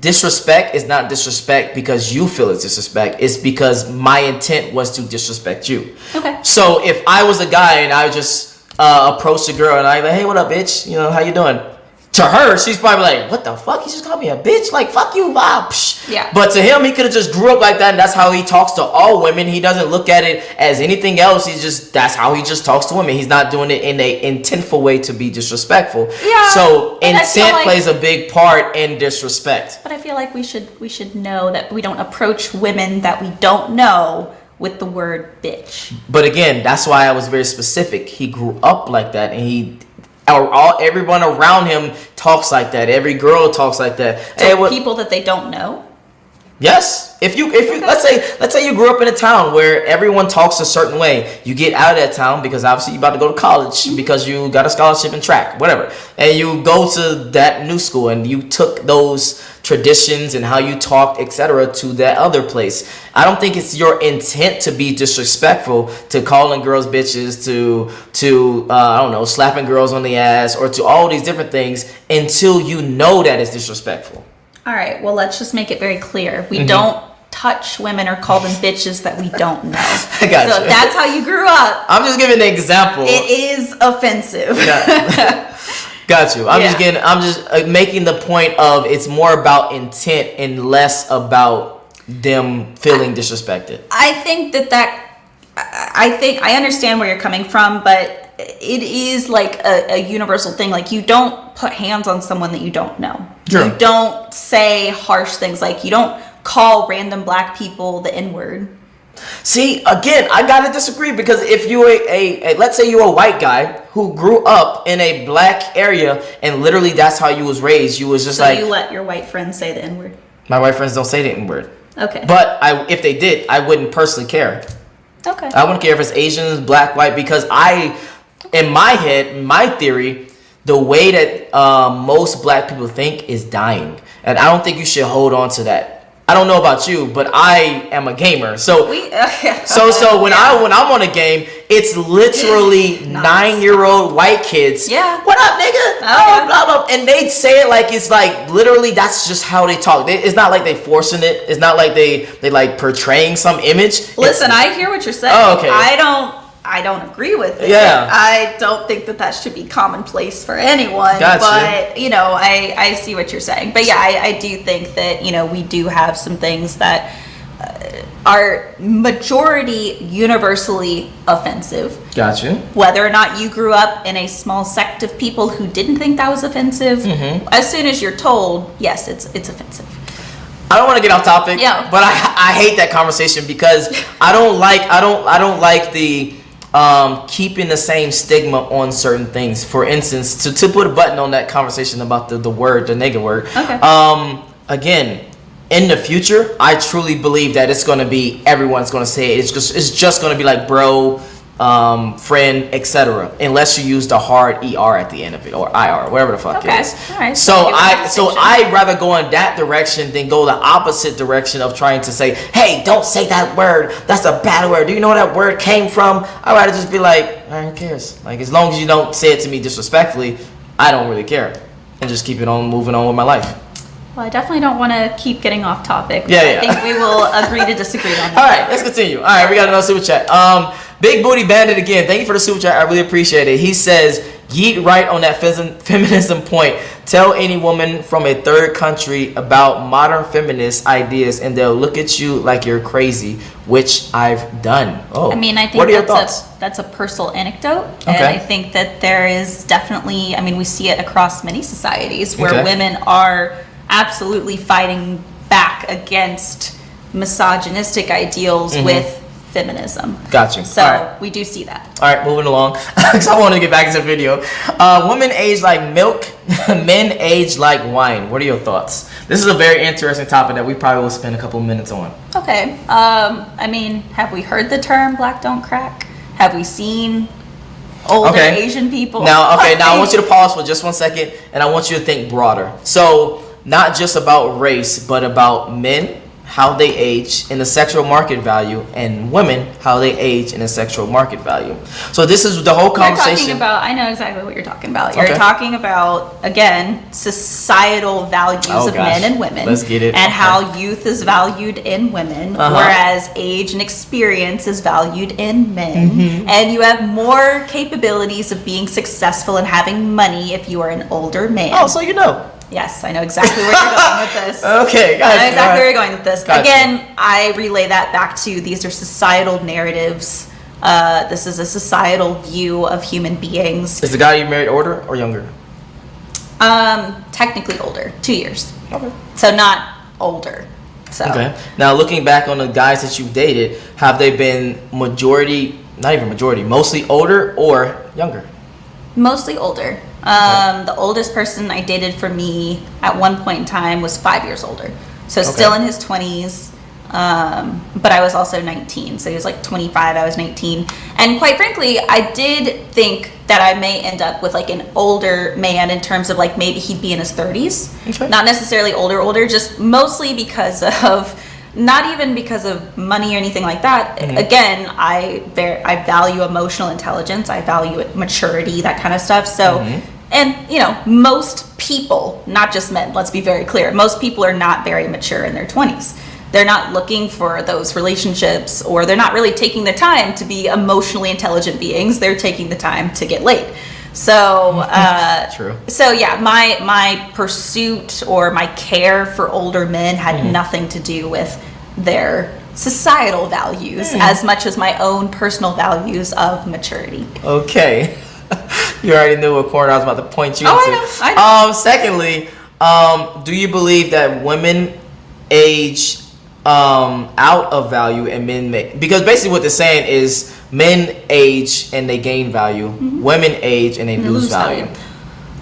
disrespect is not disrespect because you feel it's disrespect. It's because my intent was to disrespect you. Okay. So if I was a guy and I just approached a girl and I like, hey, what up, bitch? How you doing? To her, she's probably like, what the fuck? He just called me a bitch? Like, fuck you, Bob. Yeah. But to him, he could have just grew up like that, and that's how he talks to all women. He doesn't look at it as anything else. That's how he just talks to women. He's not doing it in a intentful way to be disrespectful. Yeah. So intent plays a big part in disrespect. But I feel like we should know that we don't approach women that we don't know with the word bitch. But again, that's why I was very specific. He grew up like that, and everyone around him talks like that. Every girl talks like that. So people that they don't know? Yes. If you let's say you grew up in a town where everyone talks a certain way. You get out of that town because obviously you're about to go to college because you got a scholarship in track, whatever. And you go to that new school and you took those traditions and how you talked, etc., to that other place. I don't think it's your intent to be disrespectful, to calling girls bitches, to I don't know, slapping girls on the ass, or to all these different things until you know that it's disrespectful. All right, well, let's just make it very clear. We don't touch women or call them bitches that we don't know. I got so if that's how you grew up, I'm just giving an example. It is offensive. Got you. I'm just making the point of it's more about intent and less about them feeling disrespected. I think I understand where you're coming from, but it is like a universal thing. Like, you don't put hands on someone that you don't know. Sure. You don't say harsh things. Like, you don't call random black people the N-word. See, again, I gotta disagree, because if you let's say you're a white guy who grew up in a black area and literally that's how you was raised, you was just so you let your white friends say the N-word. My white friends don't say the N-word. Okay. But if they did, I wouldn't personally care. Okay. I wouldn't care if it's Asians, black, white, because in my head, my theory, the way that most black people think is dying. And I don't think you should hold on to that. I don't know about you, but I am a gamer. So when I'm on a game, it's literally 9-year-old white kids. Yeah. What up, nigga? Oh, blah, blah. And they say it like it's like literally that's just how they talk. It's not like they forcing it. It's not like they like portraying some image. Listen, I hear what you're saying. Oh, okay. I don't agree with it. Yeah. I don't think that should be commonplace for anyone. Gotcha. But, I see what you're saying. But yeah, I do think that, we do have some things that are majority universally offensive. Gotcha. Whether or not you grew up in a small sect of people who didn't think that was offensive, as soon as you're told, yes, it's offensive. I don't want to get off topic, yeah. But I hate that conversation because I don't like the keeping the same stigma on certain things. For instance, to put a button on that conversation about the nigga word. Okay. Again, in the future, I truly believe that it's going to be everyone's going to say it. It's just going to be like, bro, friend, etc. Unless you use the hard ER at the end of it, or IR, whatever the fuck it is. All right. So I'd rather go in that direction than go the opposite direction of trying to say, hey, don't say that word. That's a bad word. Do you know where that word came from? I'd rather just be like, all right, who cares? Like, as long as you don't say it to me disrespectfully, I don't really care. And just keep it on, moving on with my life. Well, I definitely don't want to keep getting off topic. Yeah. I think we will agree to disagree on that. All right, let's continue. All right, we got another super chat. Big Booty Bandit again. Thank you for the super chat. I really appreciate it. He says, yeet right on that feminism point. Tell any woman from a third country about modern feminist ideas and they'll look at you like you're crazy, which I've done. Oh, I mean, I think what are your thoughts? that's a personal anecdote. Okay. And I think that there is definitely, I mean, we see it across many societies where Okay. women are absolutely fighting back against misogynistic ideals with feminism. Got you. So All right. we do see that. All right, moving along. Because I want to get back into the video. Women age like milk, men age like wine. What are your thoughts? This is a very interesting topic that we probably will spend a couple minutes on. Okay. I mean, have we heard the term black don't crack? Have we seen older Asian people? Now I want you to pause for just 1 second, and I want you to think broader. So, not just about race, but about men, how they age in the sexual market value, and women, how they age in the sexual market value. So this is the whole conversation. I know exactly what you're talking about. Okay. You're talking about, again, societal values of men and women. Let's get it. And how youth is valued in women, whereas age and experience is valued in men. And you have more capabilities of being successful and having money if you are an older man. Oh, so you know. Yes, I know exactly where you're going with this. Okay, I know exactly where you're going with this. Gotcha. Again, I relay that back to these are societal narratives. This is a societal view of human beings. Is the guy you married older or younger? Technically older, 2 years. Okay. So not older. So Okay. Now, looking back on the guys that you've dated, have they been mostly older or younger? mostly older. The oldest person I dated for me at one point in time was 5 years older. So still in his 20s. But I was also 19. So he was like 25, I was 19. And quite frankly, I did think that I may end up with like an older man in terms of like maybe he'd be in his 30s. Okay. Not necessarily older, just mostly because of, not even because of money or anything like that. Mm-hmm. Again, I value emotional intelligence. I value maturity, that kind of stuff. So, and you know, most people, not just men, let's be very clear, most people are not very mature in their 20s. They're not looking for those relationships, or they're not really taking the time to be emotionally intelligent beings. They're taking the time to get laid. So, True. So yeah, my pursuit or my care for older men had nothing to do with their societal values as much as my own personal values of maturity. Okay. You already knew what corner I was about to point you into. I know. Secondly, do you believe that women age out of value and men make, because basically what they're saying is men age and they gain value, women age and they lose value.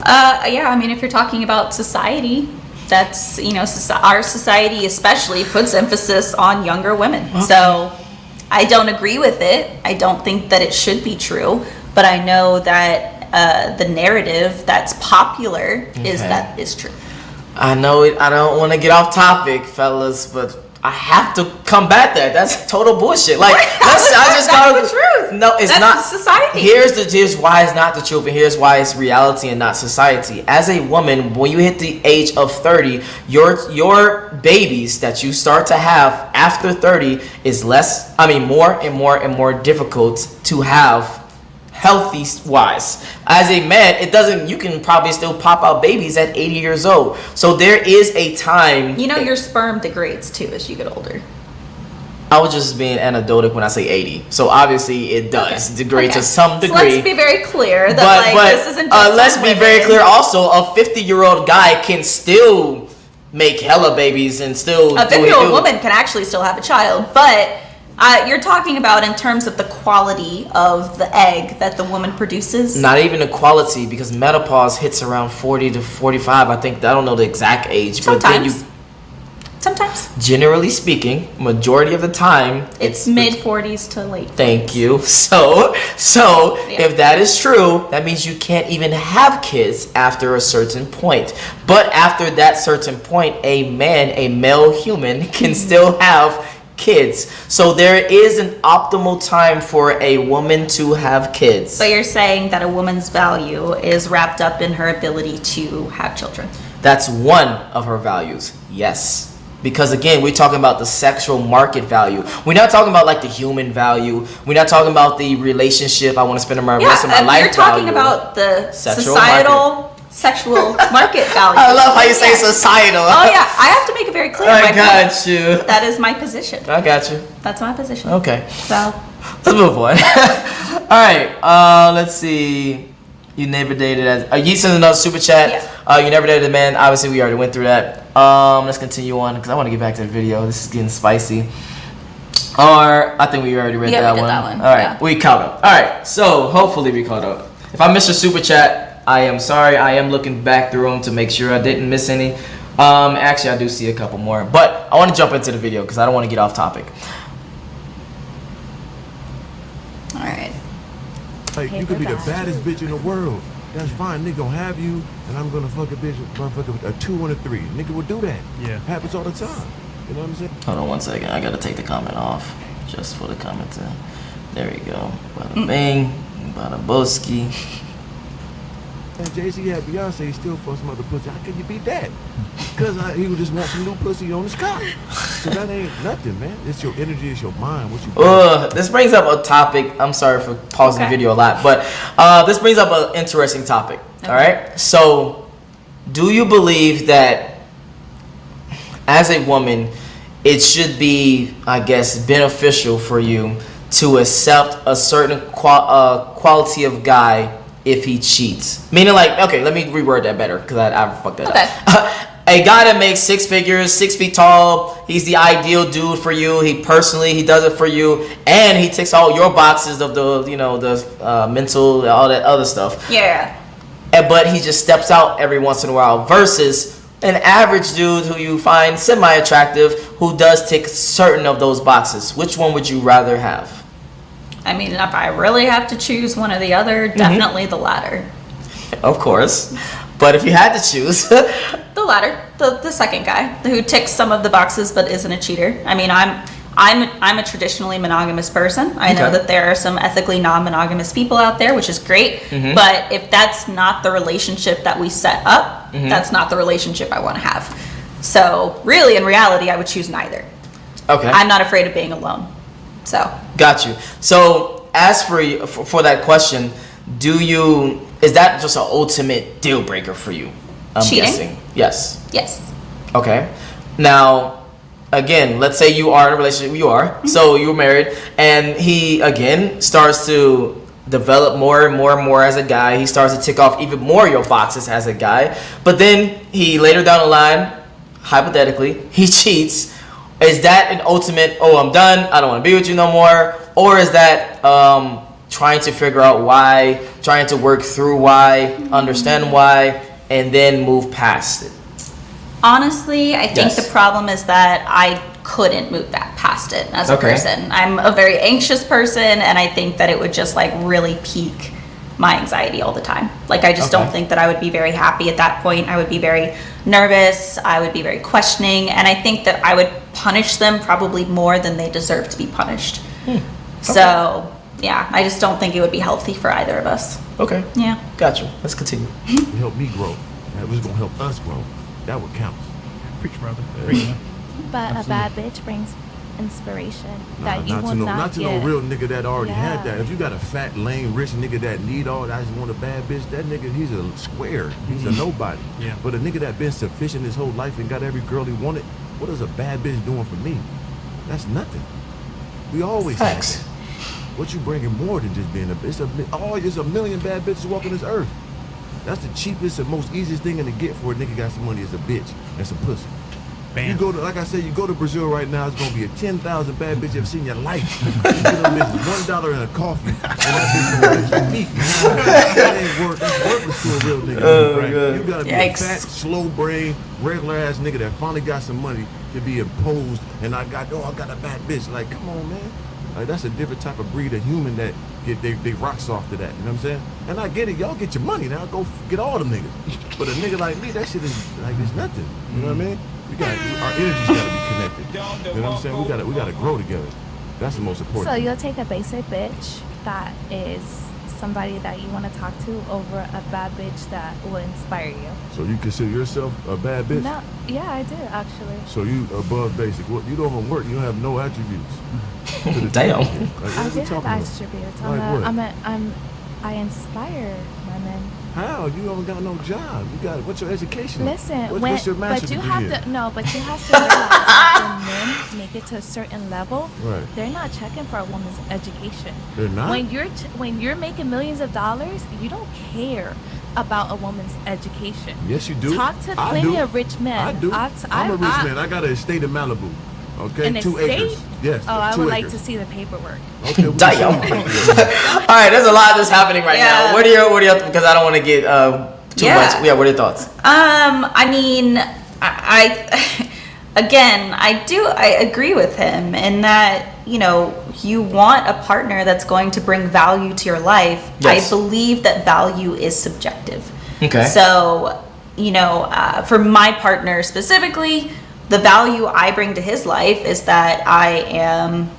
Yeah, I mean, if you're talking about society, that's, you know, our society especially puts emphasis on younger women. Okay. So I don't agree with it. I don't think that it should be true, but I know that the narrative that's popular is true. I know it. I don't want to get off topic, fellas, but I have to combat that. That's total bullshit. Like, that's the truth. No, it's that's not society. Here's why it's not the truth, and here's why it's reality and not society. As a woman, when you hit the age of 30, your babies that you start to have after 30 is more and more difficult to have. Healthy wise, as a man, you can probably still pop out babies at 80 years old. So there is a time. You know, your sperm degrades too as you get older. I was just being anecdotal when I say 80. So obviously it does degrade to some degree. So let's be very clear that this isn't just let's be very clear also, a 50-year-old guy can still make hella babies and still. A 50-year-old woman can actually still have a child, but. You're talking about in terms of the quality of the egg that the woman produces? Not even the quality, because menopause hits around 40 to 45. I don't know the exact age. Sometimes. But then Sometimes. Generally speaking, majority of the time, It's mid-40s to late 40s. Thank you. So if that is true, that means you can't even have kids after a certain point. But after that certain point, a male human, can still have kids. So there is an optimal time for a woman to have kids. So you're saying that a woman's value is wrapped up in her ability to have children? That's one of her values. Yes. Because again, we're talking about the sexual market value. We're not talking about like the human value. We're not talking about the relationship. I want to spend the rest of my life. You're talking value. about the Sexual societal sexual market value. I love how you say societal. Oh yeah, I have to make it very clear. I got you. That is my position. I got you. That's my position. Okay. So let's move on. All right. Let's see. You never dated as you sent another super chat. Yeah. You never dated a man. Obviously, we already went through that. Let's continue on because I want to get back to the video. This is getting spicy. Or I think we already read that one. All right, yeah. We caught up. All right, so hopefully we caught up. If I missed a super chat, I am sorry. I am looking back through them to make sure I didn't miss any. Actually, I do see a couple more, but I want to jump into the video because I don't want to get off topic. all right. Like, you could be the baddest bitch in the world. That's fine. Nigga gonna have you, and I'm gonna fuck a bitch, motherfucker, with a 2 and a 3. Nigga will do that. Yeah. Happens all the time. You know what I'm saying? Hold on one second. I gotta take the comment off just for the comment. There we go. Bada bing, bada boski. And Jay-Z had Beyonce, he still fuck some other pussy. How can you beat that? Because he would just want some new pussy on his cock. So that ain't nothing, man. It's your energy, it's your mind. What you this brings up a topic. I'm sorry for pausing the video a lot, but this brings up an interesting topic. Okay. All right. So, do you believe that as a woman, it should be, I guess, beneficial for you to accept a certain quality of guy if he cheats? Meaning, like, okay, let me reword that better because I fucked that up. A guy that makes 6 figures, 6 feet tall, he's the ideal dude for you. He does it for you, and he ticks all your boxes of the, the mental, all that other stuff. Yeah. But he just steps out every once in a while versus an average dude who you find semi-attractive who does tick certain of those boxes. Which one would you rather have? I mean, if I really have to choose one or the other, definitely the latter. Of course. But if you had to choose... The latter. The second guy who ticks some of the boxes but isn't a cheater. I mean, I'm a traditionally monogamous person. I know that there are some ethically non-monogamous people out there, which is great. But if that's not the relationship that we set up, that's not the relationship I want to have. So really, in reality, I would choose neither. Okay. I'm not afraid of being alone. So. Got you. So as for that question, is that just an ultimate deal breaker for you? I'm cheating? guessing. Yes. Yes. Okay. Now, again, let's say you are in a relationship. You are. So you're married, and he again starts to develop more and more and more as a guy. He starts to tick off even more your boxes as a guy. But then he later down the line, hypothetically, he cheats. Is that an ultimate, I'm done, I don't want to be with you no more? Or is that trying to figure out why, trying to work through why, understand why, and then move past it? Honestly, I think the problem is that I couldn't move past it as a person. I'm a very anxious person, and I think that it would just like really pique my anxiety all the time. Like, I just don't think that I would be very happy at that point. I would be very nervous. I would be very questioning, and I think that I would punish them probably more than they deserve to be punished. So, yeah, I just don't think it would be healthy for either of us. Okay. Yeah. Gotcha. Let's continue. It helped me grow. That was gonna help us grow. That would count. Preach, brother. Preach. But Absolutely. a bad bitch brings inspiration that you not will to not no get. real nigga that already had Yeah. that. If you got a fat, lame, rich nigga that need all that, I just want a bad bitch, that nigga, he's a square. He's a nobody. Yeah. But a nigga that been sufficient his whole life and got every girl he wanted, what is a bad bitch doing for me? That's nothing. We always have Facts. that. What you bringing more than just being a bitch? There's a million bad bitches walking this earth. That's the cheapest and most easiest thing to get for a nigga got some money is a bitch and some pussy. Bam. You go to, like I said, you go to Brazil right now, it's gonna be a 10,000 bad bitch you ever seen in your life. You get them bitches $1 in a coffee, and that bitch gonna hit your feet. That ain't work. That's worthless to a real nigga. Right? You gotta be a fat, slow brain, regular ass nigga that finally got some money to be imposed. And I got a bad bitch. Like, come on, man. Like, that's a different type of breed of human that they rocks off to that. You know what I'm saying? And I get it. Y'all get your money now. Go get all them niggas. But a nigga like me, that shit is like it's nothing. You know what I mean? Our energy's gotta be connected. You know what I'm saying? We gotta grow together. That's the most important. So you'll take a basic bitch that is somebody that you want to talk to over a bad bitch that will inspire you. So you consider yourself a bad bitch? No, yeah, I do actually. So you above basic. What, you don't even work. You don't have no attributes. Damn. Like, I do have attributes. I inspire women. How? You don't got no job. You got what's your education? Listen, what's your master's degree but you in? have to realize that when men make it to a certain level, right, they're not checking for a woman's education. They're not. When you're making millions of dollars, you don't care about a woman's education. Yes, you do. Talk to plenty of rich men. I do. I'm a rich man. I got an estate in Malibu. Okay, an 2 estate? acres. Yes. Oh, I would like acres. to see the paperwork. Okay, Damn. All right, there's a lot that's happening right now. What are your because I don't want to get too much. Yeah, what are your thoughts? I mean, I again, I agree with him in that, you know, you want a partner that's going to bring value to your life. Yes. I believe that value is subjective. Okay. So, you know, for my partner specifically, the value I bring to his life is that I am,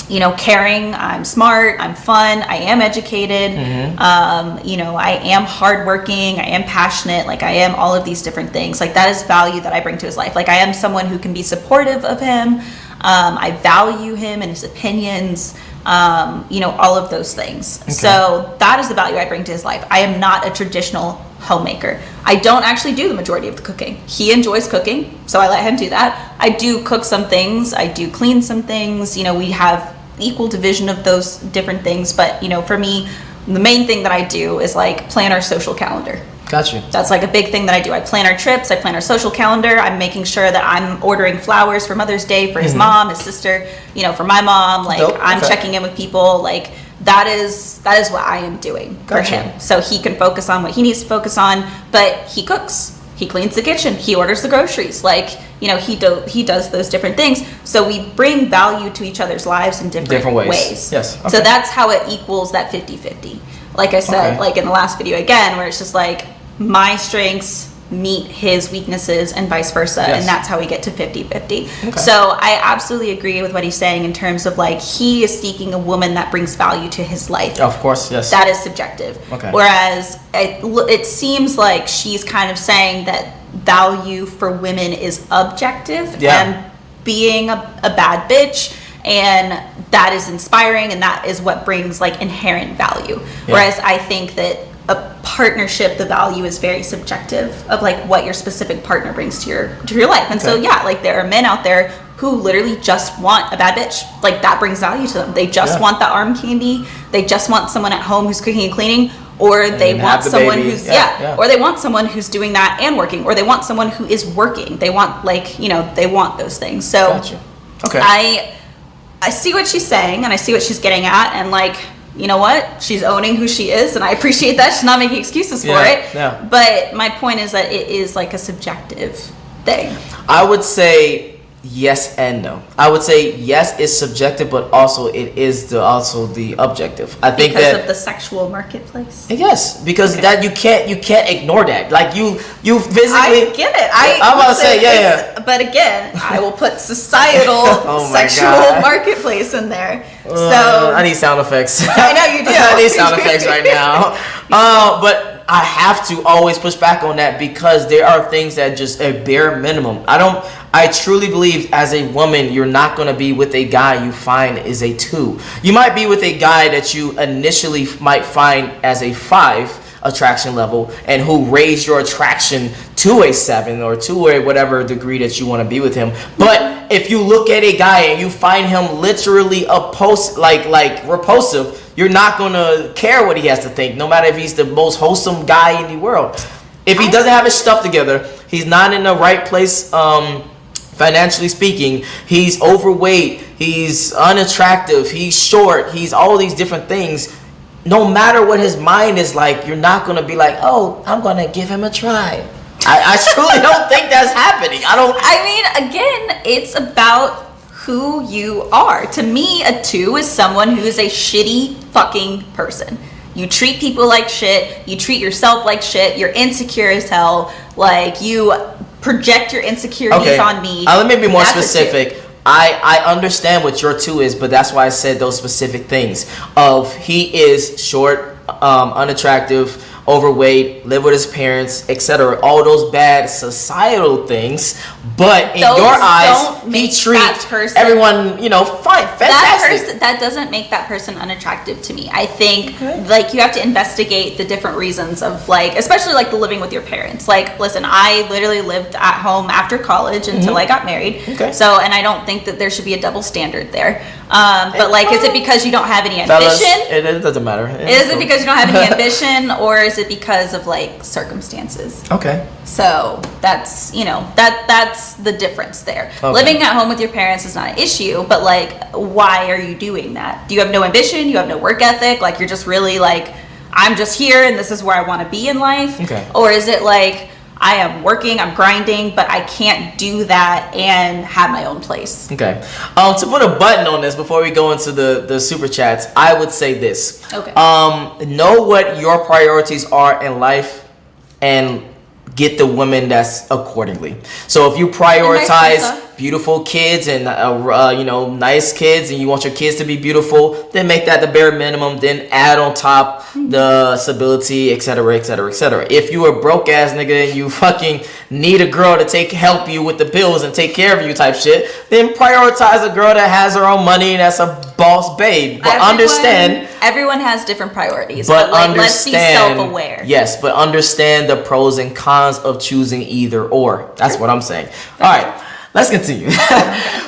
you know, caring, I'm smart, I'm fun, I am educated, you know, I am hardworking, I am passionate, like I am all of these different things. Like that is value that I bring to his life. Like I am someone who can be supportive of him. I value him and his opinions, you know, all of those things. Okay. So that is the value I bring to his life. I am not a traditional homemaker. I don't actually do the majority of the cooking. He enjoys cooking, so I let him do that. I do cook some things, I do clean some things, you know, we have equal division of those different things, but you know, for me, the main thing that I do is like plan our social calendar. Gotcha. That's like a big thing that I do. I plan our trips, I plan our social calendar, I'm making sure that I'm ordering flowers for Mother's Day for his mom, his sister, you know, for my mom, like I'm checking in with people, like that is what I am doing for him. So he can focus on what he needs to focus on, but he cooks, he cleans the kitchen, he orders the groceries, like, you know, he does those different things. So we bring value to each other's lives in different ways. Yes. Okay. So that's how it equals that 50-50. Like I said, like in the last video again, where it's just like my strengths meet his weaknesses and vice versa, and that's how we get to 50-50. So I absolutely agree with what he's saying in terms of like he is seeking a woman that brings value to his life. Of course, yes. That is subjective. Whereas it seems like she's kind of saying that value for women is objective, and being a bad bitch, and that is inspiring, and that is what brings like inherent value. Whereas I think that a partnership, the value is very subjective of like what your specific partner brings to your life. And so like there are men out there who literally just want a bad bitch. Like that brings value to them. They just want the arm candy. They just want someone at home who's cooking and cleaning, or they want someone who's or they want someone who's doing that and working, or they want someone who is working. They want like, you know, they want those things. So I see what she's saying and I see what she's getting at, and like, you know what? She's owning who she is, and I appreciate that. She's not making excuses for it. Yeah. But my point is that it is like a subjective thing. I would say yes and no. I would say yes, it's subjective, but also it is also the objective. I think because of the sexual marketplace. Yes, because that you can't ignore that. Like you physically. I get it. I'm about to say But again, I will put societal sexual marketplace in there. So I need sound effects. I know you do. I need sound effects right now. But I have to always push back on that because there are things that just a bare minimum. I truly believe as a woman, you're not going to be with a guy you find is a 2. You might be with a guy that you initially might find as a 5 attraction level and who raised your attraction to a 7 or to a whatever degree that you want to be with him. But if you look at a guy and you find him literally repulsive, you're not going to care what he has to think, no matter if he's the most wholesome guy in the world. If he doesn't have his stuff together, he's not in the right place financially speaking, he's overweight, he's unattractive, he's short, he's all these different things, no matter what his mind is like, you're not going to be like, oh, I'm going to give him a try. I truly don't think that's happening. I mean, again, it's about who you are. To me, a 2 is someone who is a shitty fucking person. You treat people like shit, you treat yourself like shit, you're insecure as hell, like you project your insecurities on me. Let me be more specific. I understand what your 2 is, but that's why I said those specific things of he is short, unattractive, overweight, live with his parents, etc. All those bad societal things, but in your eyes, he treats everyone, fine, fantastic. That doesn't make that person unattractive to me. I think like you have to investigate the different reasons of like, especially like the living with your parents. Like, listen, I literally lived at home after college until I got married. So, and I don't think that there should be a double standard there. But like, is it because you don't have any ambition? It doesn't matter. Is it because you don't have any ambition, or is it because of like circumstances? Okay. So that's, that's the difference there. Living at home with your parents is not an issue, but like, why are you doing that? Do you have no ambition? You have no work ethic? Like, you're just really like, I'm just here and this is where I want to be in life? Okay. Or is it like, I am working, I'm grinding, but I can't do that and have my own place? Okay. To put a button on this before we go into the super chats, I would say this. Okay. Know what your priorities are in life and get the women that's accordingly. So if you prioritize beautiful kids and nice kids, and you want your kids to be beautiful, then make that the bare minimum, then add on top the stability, etc., etc., etc. If you a broke ass nigga and you fucking need a girl to help you with the bills and take care of you type shit, then prioritize a girl that has her own money and that's a boss babe. But everyone has different priorities, but like, let's be self-aware. Yes, but understand the pros and cons of choosing either or. That's what I'm saying. All right. Let's continue.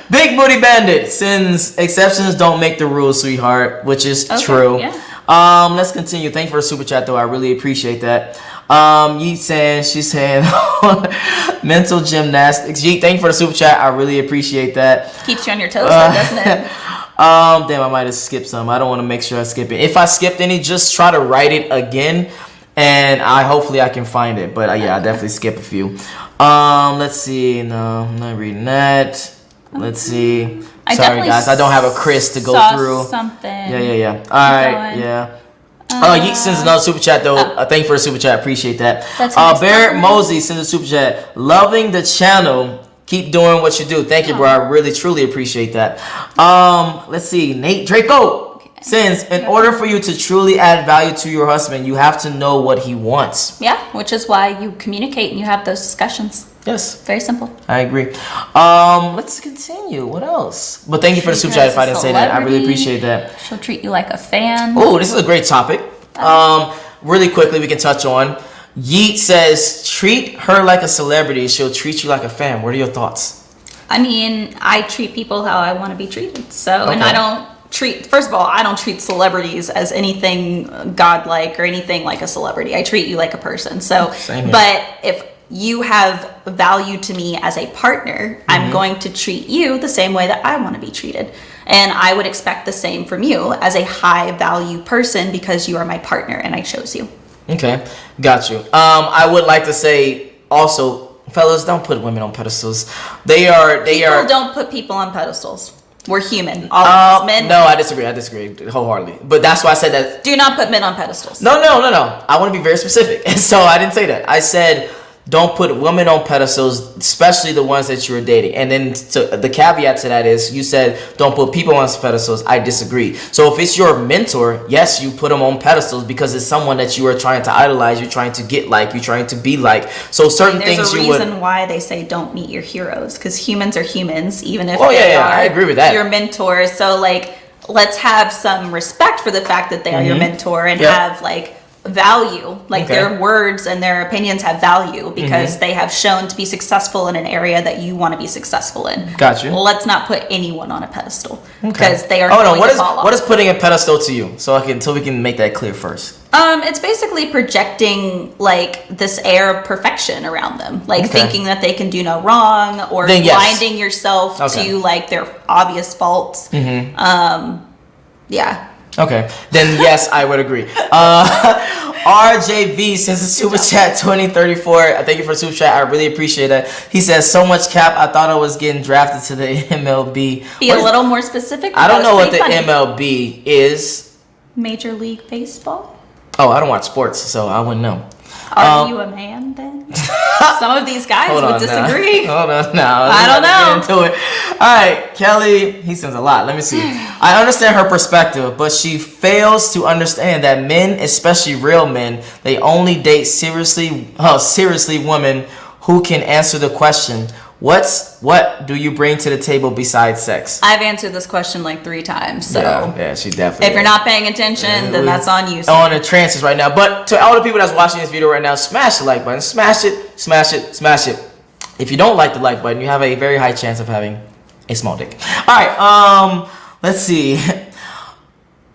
Big Booty Bandit, since exceptions don't make the rules, sweetheart, which is true. Yeah. Let's continue. Thank you for the super chat, though. I really appreciate that. She's saying mental gymnastics. Yeet, thank you for the super chat. I really appreciate that. Keeps you on your toes, doesn't it? Damn, I might have skipped some. I don't want to make sure I skip it. If I skipped any, just try to write it again, and hopefully I can find it. But I definitely skip a few. Let's see. No, I'm not reading that. Let's see. Sorry, guys. I don't have a Chris to go through. Something. Yeah. All right. Yeah. Yeet sends another super chat though. Thank you for the super chat. Appreciate that. Barrett Mosey sends a super chat. Loving the channel. Keep doing what you do. Thank you, bro. I really, truly appreciate that. Let's see. Nate Draco sends, in order for you to truly add value to your husband, you have to know what he wants. Yeah, which is why you communicate and you have those discussions. Yes. Very simple. I agree. Let's continue. What else? But thank you for the super chat if I didn't say that. I really appreciate that. She'll treat you like a fan. Oh, this is a great topic. Really quickly, we can touch on. Yeet says, treat her like a celebrity. She'll treat you like a fan. What are your thoughts? I mean, I treat people how I want to be treated. So, and I don't first of all, I don't treat celebrities as anything godlike or anything like a celebrity. I treat you like a person. So, but if you have value to me as a partner, I'm going to treat you the same way that I want to be treated. And I would expect the same from you as a high value person because you are my partner and I chose you. Okay, got you. I would like to say also, fellas, don't put women on pedestals. People don't put people on pedestals. We're human. All of us men. No, I disagree wholeheartedly. But that's why I said that. Do not put men on pedestals. No. I want to be very specific. So I didn't say that. I said don't put women on pedestals, especially the ones that you're dating. And then the caveat to that is you said don't put people on pedestals. I disagree. So if it's your mentor, yes, you put them on pedestals because it's someone that you are trying to idolize, you're trying to get like, you're trying to be like. So certain things you would. There's a reason why they say don't meet your heroes, because humans are humans, even if they are I agree with that. Your mentors. So like, let's have some respect for the fact that they are your mentor and have like value, like their words and their opinions have value because they have shown to be successful in an area that you want to be successful in. Gotcha. Let's not put anyone on a pedestal because they are what is putting a pedestal to you? So we can make that clear first. It's basically projecting like this air of perfection around them, like thinking that they can do no wrong, or blinding yourself to like their obvious faults. Yeah. Okay, then yes, I would agree. RJV sends a super chat 2034. Thank you for super chat. I really appreciate that. He says, so much cap. I thought I was getting drafted to the MLB. Be a little more specific. I don't know what the MLB is. Major League Baseball. Oh, I don't watch sports, so I wouldn't know. Are you a man then? Some of these guys would disagree. Hold on now. I don't know. Get into it. All right, Kelly, he sends a lot. Let me see. I understand her perspective, but she fails to understand that men, especially real men, they only date seriously women who can answer the question, what do you bring to the table besides sex? I've answered this question like 3 times. So yeah, she definitely. If you're not paying attention, then that's on you. On the trances right now. But to all the people that's watching this video right now, smash the like button. Smash it, smash it, smash it. If you don't like the like button, you have a very high chance of having a small dick. All right, let's see.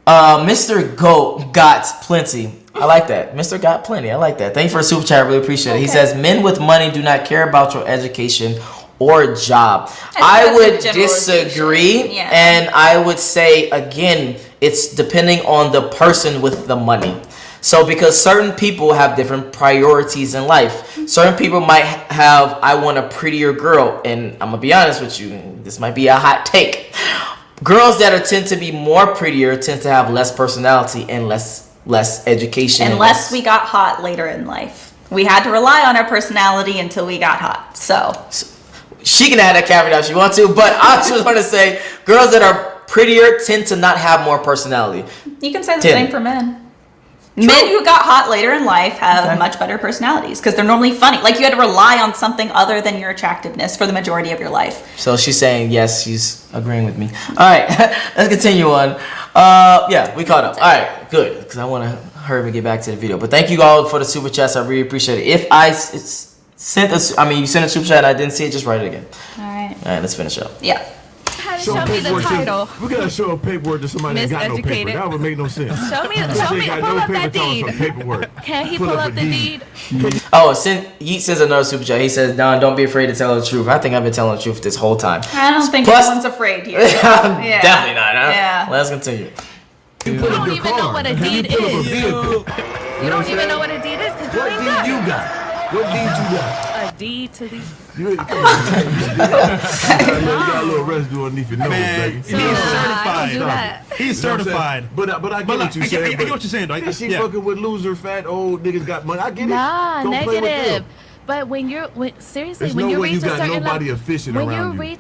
Mr. Goat got plenty. I like that. Mr. Got Plenty. I like that. Thank you for a super chat. I really appreciate it. He says, men with money do not care about your education or job. I would disagree. Yeah. And I would say, again, it's depending on the person with the money. So because certain people have different priorities in life. Certain people might have, I want a prettier girl. And I'm going to be honest with you. This might be a hot take. Girls that tend to be more prettier tend to have less personality and less education. Unless we got hot later in life. We had to rely on our personality until we got hot. So she can add that caveat if she wants to, but I just want to say girls that are prettier tend to not have more personality. You can say the same for men. True. Men who got hot later in life have much better personalities because they're normally funny. Like you had to rely on something other than your attractiveness for the majority of your life. So she's saying yes, she's agreeing with me. All right, let's continue on. Yeah, we caught up. All right, good, because I want to hurry and get back to the video. But thank you all for the super chats. I really appreciate it. If you sent a super chat and I didn't see it, just write it again. All right, let's finish up. Yeah. Show me the title. We gotta show a paperwork to somebody that got no paper. That would make no sense. Show me, pull up that deed. Can he pull up the deed? Oh, Yeet says another super chat. He says, Don, don't be afraid to tell the truth. I think I've been telling the truth this whole time. I don't think anyone's afraid here. Definitely not, huh? Yeah. Let's continue. You don't even know what a deed is. You don't even know what a deed is because you ain't got. What deed you got? What deed you got? A deed to these. You got a little residue underneath your nose, baby. He's certified. He's certified. But I get what you're saying. I get what you're saying, though. She fucking with loser, fat, old niggas got money. I get it. Nah, Don't play with negative. them. But when you reach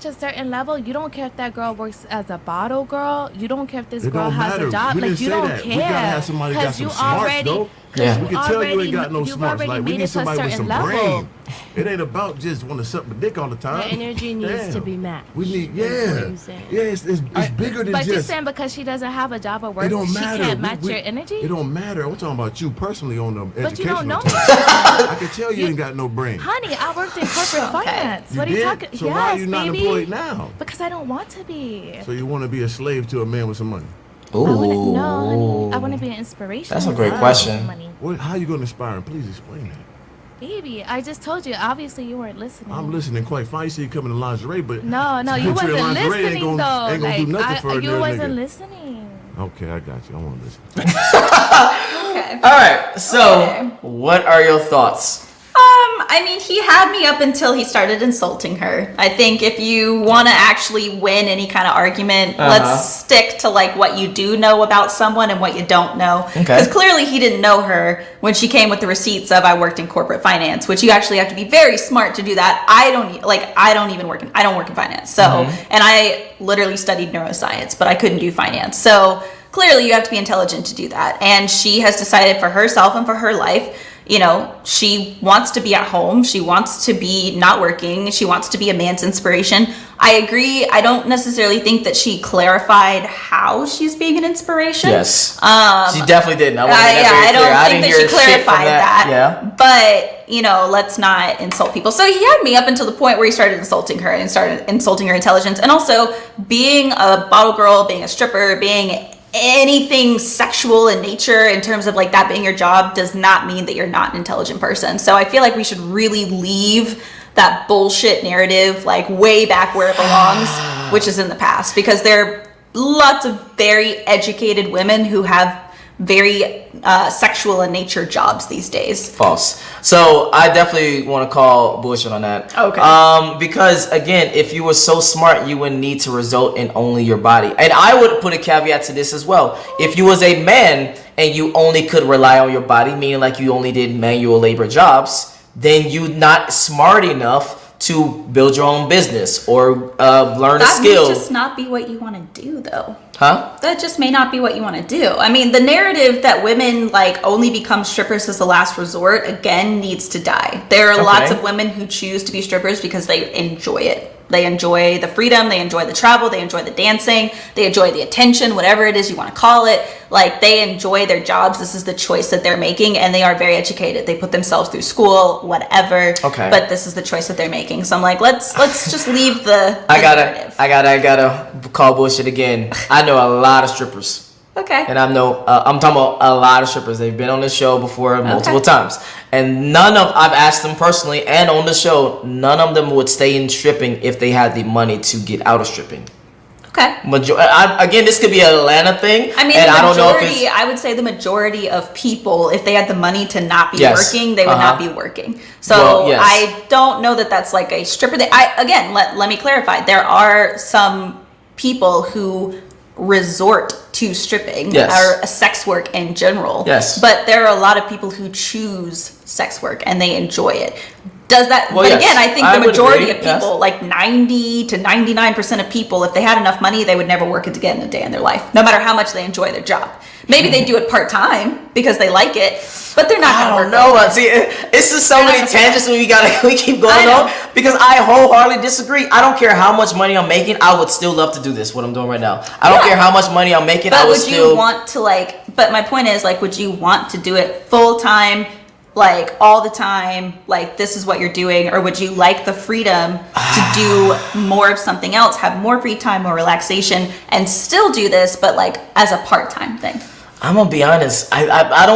a certain level, you don't care if that girl works as a bottle girl. You don't care if this girl has a job. Like you don't care. We gotta have somebody got some smarts, though. Yeah. We can tell you ain't got no smarts. Like we need somebody with some brain. It ain't about just want to suck my dick all the time. The energy needs to be matched. We need, it's bigger than but just. But you're saying because she doesn't have a job or work, it don't she matter. can't match your energy? It don't matter. I'm talking about you personally on the educational. But you don't know me. I can tell you ain't got no brain. Honey, I worked in corporate finance. What are you talking? So why are you not employed now? Because I don't want to be. So you want to be a slave to a man with some money? Ooh. No, honey. I want to be an inspiration. That's a great question. How are you going to inspire him? Please explain that. Baby, I just told you. Obviously, you weren't listening. I'm listening quite fine. You see you coming in lingerie, but no, you wasn't listening though. Ain't gonna do nothing for a you wasn't nigga. listening. Okay, I got you. I want to listen. Okay. All right. So, what are your thoughts? I mean, he had me up until he started insulting her. I think if you want to actually win any kind of argument, let's stick to like what you do know about someone and what you don't know. Because clearly he didn't know her when she came with the receipts of I worked in corporate finance, which you actually have to be very smart to do that. I don't work in finance. So, and I literally studied neuroscience, but I couldn't do finance. So clearly you have to be intelligent to do that. And she has decided for herself and for her life she wants to be at home. She wants to be not working. She wants to be a man's inspiration. I agree. I don't necessarily think that she clarified how she's being an inspiration. Yes. She definitely didn't. I don't think that she clarified that. Yeah. But, let's not insult people. So he had me up until the point where he started insulting her and started insulting her intelligence. And also being a bottle girl, being a stripper, being anything sexual in nature in terms of like that being your job does not mean that you're not an intelligent person. So I feel like we should really leave that bullshit narrative like way back where it belongs, which is in the past, because there are lots of very educated women who have very sexual in nature jobs these days. False. So I definitely want to call bullshit on that. Okay. Because again, if you were so smart, you wouldn't need to result in only your body. And I would put a caveat to this as well. If you was a man and you only could rely on your body, meaning like you only did manual labor jobs, then you're not smart enough to build your own business or learn a skill. That may just not be what you want to do, though. Huh? That just may not be what you want to do. I mean, the narrative that women like only become strippers as a last resort, again, needs to die. There are lots of women who choose to be strippers because they enjoy it. They enjoy the freedom, they enjoy the travel, they enjoy the dancing, they enjoy the attention, whatever it is you want to call it. Like, they enjoy their jobs. This is the choice that they're making, and they are very educated. They put themselves through school, whatever. Okay. But this is the choice that they're making. So I'm like, let's just leave the narrative. I gotta call bullshit again. I know a lot of strippers. Okay. And I'm talking about a lot of strippers. They've been on the show before multiple times. And I've asked them personally and on the show, none of them would stay in stripping if they had the money to get out of stripping. Okay. Again, this could be an Atlanta thing. I mean, I would say the majority of people, if they had the money to not be working, they would not be working. So I don't know that that's like a stripper. Let me clarify. There are some people who resort to stripping or sex work in general. Yes. But there are a lot of people who choose sex work and they enjoy it. Does that? But again, I think the majority of people, like 90 to 99% of people, if they had enough money, they would never work it again a day in their life, no matter how much they enjoy their job. Maybe they do it part-time because they like it, but they're not going to work. I don't know. See, it's just so many tangents we keep going on because I wholeheartedly disagree. I don't care how much money I'm making. I would still love to do this, what I'm doing right now. I don't care how much money I'm making. But would you want to but my point is, like, would you want to do it full-time, like all the time, like this is what you're doing, or would you like the freedom to do more of something else, have more free time, more relaxation, and still do this, but like as a part-time thing? I'm gonna be honest. I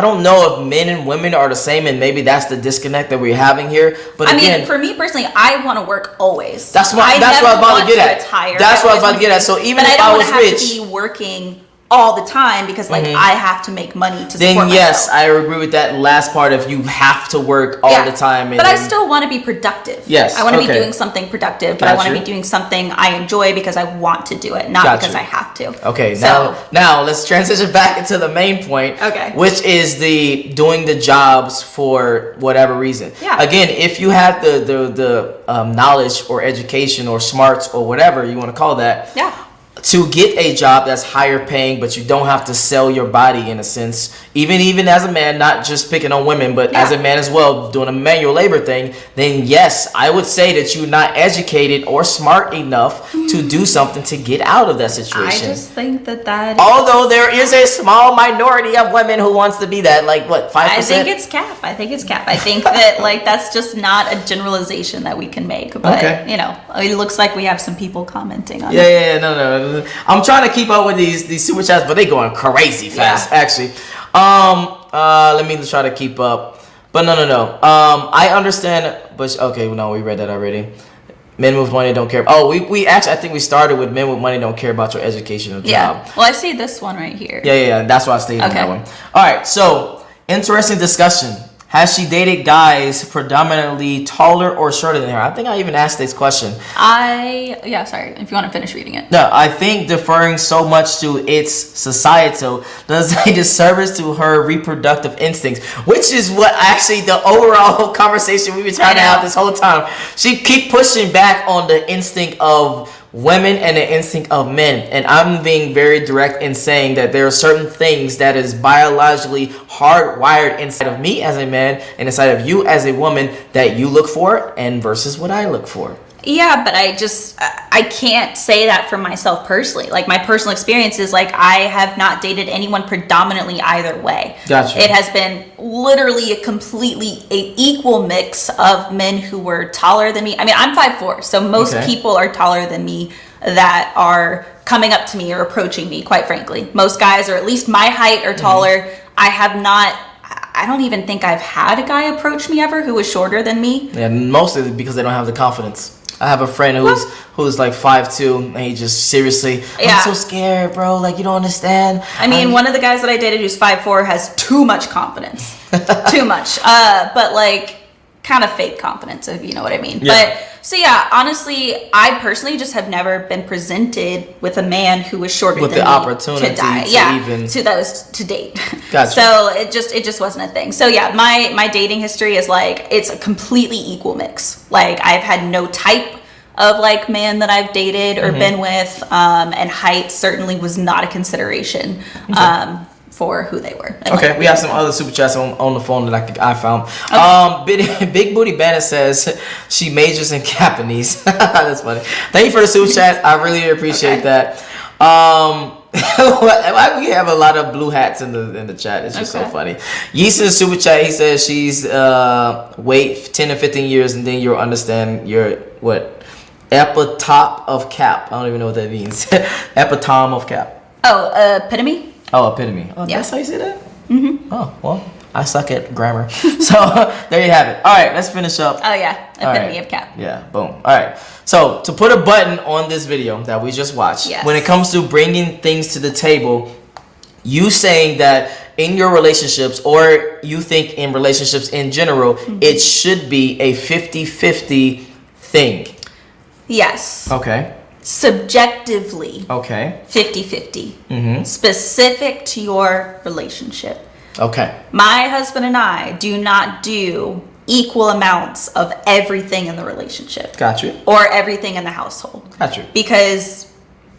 don't know if men and women are the same, and maybe that's the disconnect that we're having here. But again, for me personally, I want to work always. That's what I was about to get at. That's what I was about to get at. So even if I was rich, I don't have to be working all the time because I have to make money to support myself. Yes, I agree with that last part of you have to work all the time. But I still want to be productive. Yes. I want to be doing something productive, but I want to be doing something I enjoy because I want to do it, not because I have to. Okay, now let's transition back into the main point, which is the doing the jobs for whatever reason. Yeah. Again, if you have the knowledge or education or smarts or whatever you want to call that, to get a job that's higher paying, but you don't have to sell your body in a sense, even as a man, not just picking on women, but as a man as well, doing a manual labor thing, then yes, I would say that you're not educated or smart enough to do something to get out of that situation. I just think that although there is a small minority of women who wants to be that, like what, 5%? I think it's cap. I think that like that's just not a generalization that we can make, but it looks like we have some people commenting on it. No. I'm trying to keep up with these super chats, but they going crazy fast actually. Let me try to keep up, but no. I understand, but okay, no, we read that already. Men with money don't care. Oh, we actually, I think we started with men with money don't care about your educational job. Yeah. Well, I see this one right here. Yeah. That's why I stayed on that one. All right. So interesting discussion. Has she dated guys predominantly taller or shorter than her? I think I even asked this question. Sorry, if you want to finish reading it. No, I think deferring so much to its societal does a disservice to her reproductive instincts, which is what actually the overall conversation we've been trying to have this whole time. She keep pushing back on the instinct of women and the instinct of men. And I'm being very direct in saying that there are certain things that is biologically hardwired inside of me as a man and inside of you as a woman that you look for and versus what I look for. Yeah, but I can't say that for myself personally. Like, my personal experience is, like, I have not dated anyone predominantly either way. Gotcha. It has been literally a completely equal mix of men who were taller than me. I mean, I'm 5'4", so most people are taller than me that are coming up to me or approaching me, quite frankly. Most guys are at least my height or taller. I don't even think I've had a guy approach me ever who was shorter than me. Yeah, mostly because they don't have the confidence. I have a friend who's like 5'2", and he just seriously, I'm so scared, bro. Like, you don't understand. I mean, one of the guys that I dated who's 5'4" has too much confidence. Too much. But like, kind of fake confidence, if you know what I mean. Yeah. But so yeah, honestly, I personally just have never been presented with a man who was shorter with than the me opportunity to die. To date. Gotcha. So it just wasn't a thing. So yeah, my dating history is like, it's a completely equal mix. Like, I've had no type of like man that I've dated or been with, and height certainly was not a consideration for who they were. Okay, we have some other super chats on the phone that I found. Okay. Big Booty Banner says she majors in Japanese. That's funny. Thank you for the super chat. I really appreciate that. We have a lot of blue hats in the chat. It's just so funny. Yeast super chat. He says she's wait 10 to 15 years and then you'll understand your epitome of cap. I don't even know what that means. Epitome of cap. Epitome. Oh, epitome. Oh, yeah. That's how you say that? Mm-hmm. Oh, well, I suck at grammar. So, there you have it. All right, let's finish up. Oh, yeah. Epitome of cap. Yeah, boom. All right. So, to put a button on this video that we just watched, when it comes to bringing things to the table, you saying that in your relationships, or you think in relationships in general, it should be a 50-50 thing. Yes. Okay. Subjectively. Okay. 50-50. Specific to your relationship. Okay. My husband and I do not do equal amounts of everything in the relationship. Got you. Or everything in the household. Got you. Because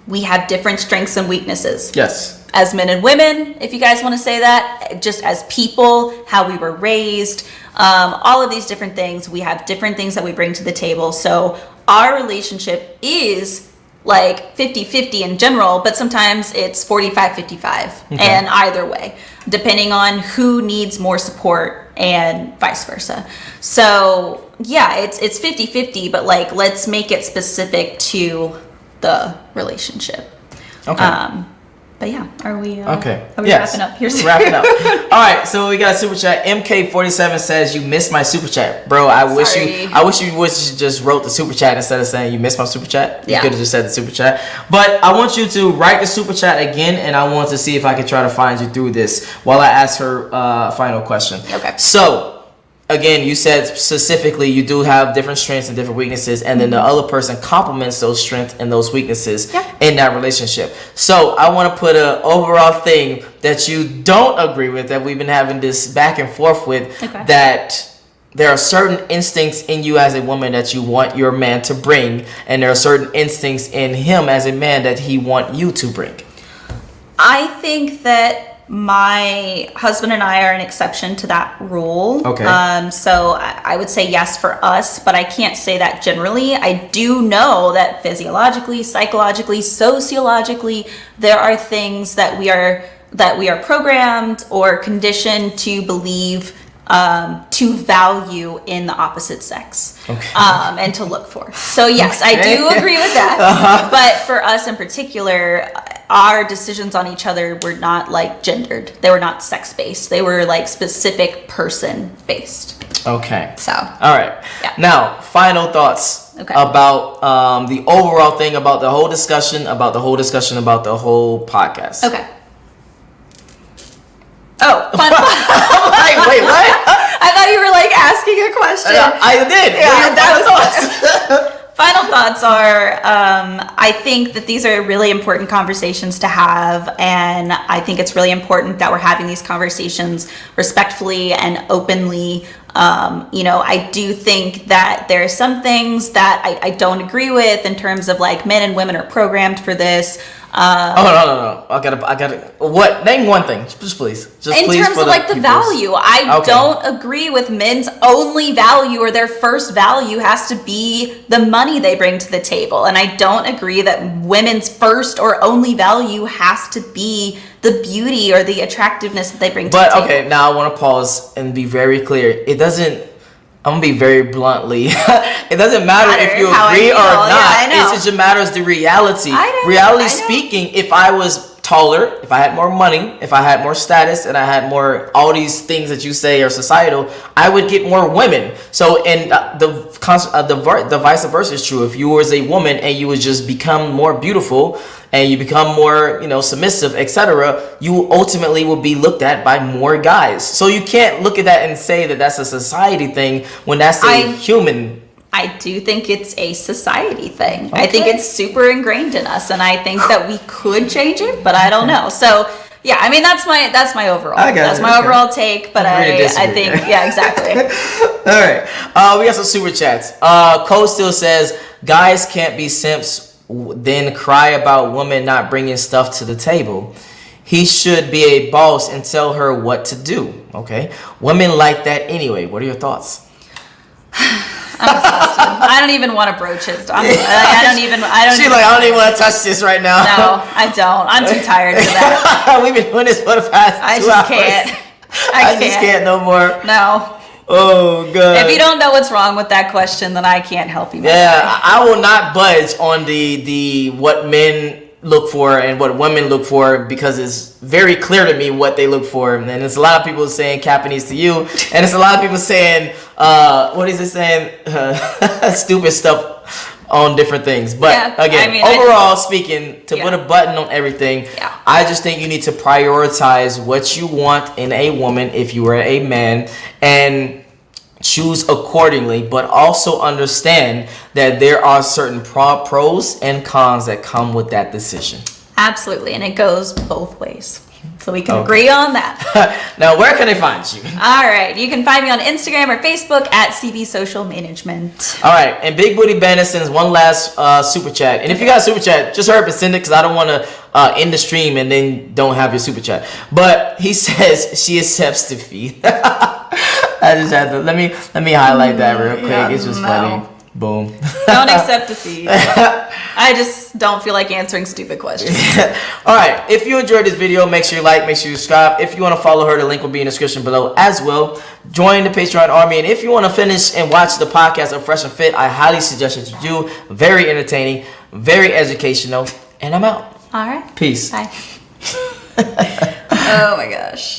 we have different strengths and weaknesses. Yes. As men and women, if you guys want to say that, just as people, how we were raised, all of these different things, we have different things that we bring to the table. So our relationship is like 50-50 in general, but sometimes it's 45-55 and either way, depending on who needs more support and vice versa. So yeah, it's 50-50, but like, let's make it specific to the relationship. Okay. But yeah, are we Yes. wrapping up here? Wrapping up. All right, so we got a super chat. MK47 says you missed my super chat, bro. I wish you just wrote the super chat instead of saying you missed my super chat. You could have just said the super chat. But I want you to write the super chat again, and I want to see if I can try to find you through this while I ask her final question. Okay. So, again, you said specifically you do have different strengths and different weaknesses, and then the other person complements those strengths and those weaknesses in that relationship. So I want to put an overall thing that you don't agree with, that we've been having this back and forth with, that there are certain instincts in you as a woman that you want your man to bring, and there are certain instincts in him as a man that he want you to bring. I think that my husband and I are an exception to that rule. Okay. So I would say yes for us, but I can't say that generally. I do know that physiologically, psychologically, sociologically, there are things that we are programmed or conditioned to believe, to value in the opposite sex, and to look for. So yes, I do agree with that. But for us in particular, our decisions on each other were not like gendered. They were not sex-based. They were like specific person-based. Okay. So. All right. Yeah. Now, final thoughts about the overall thing, about the whole discussion, about the whole podcast. Okay. Oh, fun. I'm like, wait, what? I thought you were like asking a question. I did. Yeah, that was Final thoughts are, I think that these are really important conversations to have, and I think it's really important that we're having these conversations respectfully and openly. I do think that there are some things that I don't agree with in terms of like men and women are programmed for this. No. I gotta. What? Name one thing, just please. In terms of like the value, I don't agree with men's only value or their first value has to be the money they bring to the table, and I don't agree that women's first or only value has to be the beauty or the attractiveness that they bring to the table. But okay, now I want to pause and be very clear. It doesn't. I'm gonna be very bluntly. It doesn't matter if you agree or not. It just matters the reality. Reality speaking, if I was taller, if I had more money, if I had more status, and I had more all these things that you say are societal, I would get more women. So, and the vice versa is true. If you was a woman and you would just become more beautiful and you become more, submissive, etc., you ultimately will be looked at by more guys. So you can't look at that and say that that's a society thing when that's a human. I do think it's a society thing. Okay. I think it's super ingrained in us, and I think that we could change it, but I don't know. So yeah, I mean that's my overall. That's my overall take, but I think exactly. All right, we got some super chats. Cole still says guys can't be simps then cry about women not bringing stuff to the table. He should be a boss and tell her what to do. Okay, women like that anyway. What are your thoughts? I'm exhausted. I don't even want to broach it. I don't even want to touch this right now. No, I don't. I'm too tired for that. We've been doing this for the past 2 hours. I just can't no more. No. Oh god. If you don't know what's wrong with that question, then I can't help you. I will not budge on the what men look for and what women look for, because it's very clear to me what they look for. And there's a lot of people saying Japanese to you, and it's a lot of people saying what is it saying stupid stuff on different things. But overall speaking, to put a button on everything, I just think you need to prioritize what you want in a woman if you are a man, and choose accordingly, but also understand that there are certain pros and cons that come with that decision. Absolutely, and it goes both ways. So we can agree on that. Now, where can they find you? All right, you can find me on Instagram or Facebook at CV Social Management. All right, and Big Booty Bandit sends one last super chat. And if you got a super chat, just hurry up and send it, because I don't want to end the stream and then don't have your super chat. But he says she accepts defeat. I just had to let me highlight that real quick. It's just funny. Boom. Don't accept defeat. I just don't feel like answering stupid questions. All right. If you enjoyed this video, make sure you like, make sure you subscribe. If you want to follow her, the link will be in the description below as well. Join the Patreon army. And if you want to finish and watch the podcast of Fresh and Fit, I highly suggest that you do. Very entertaining, very educational. And I'm out. All right. Peace. Bye. Oh my gosh.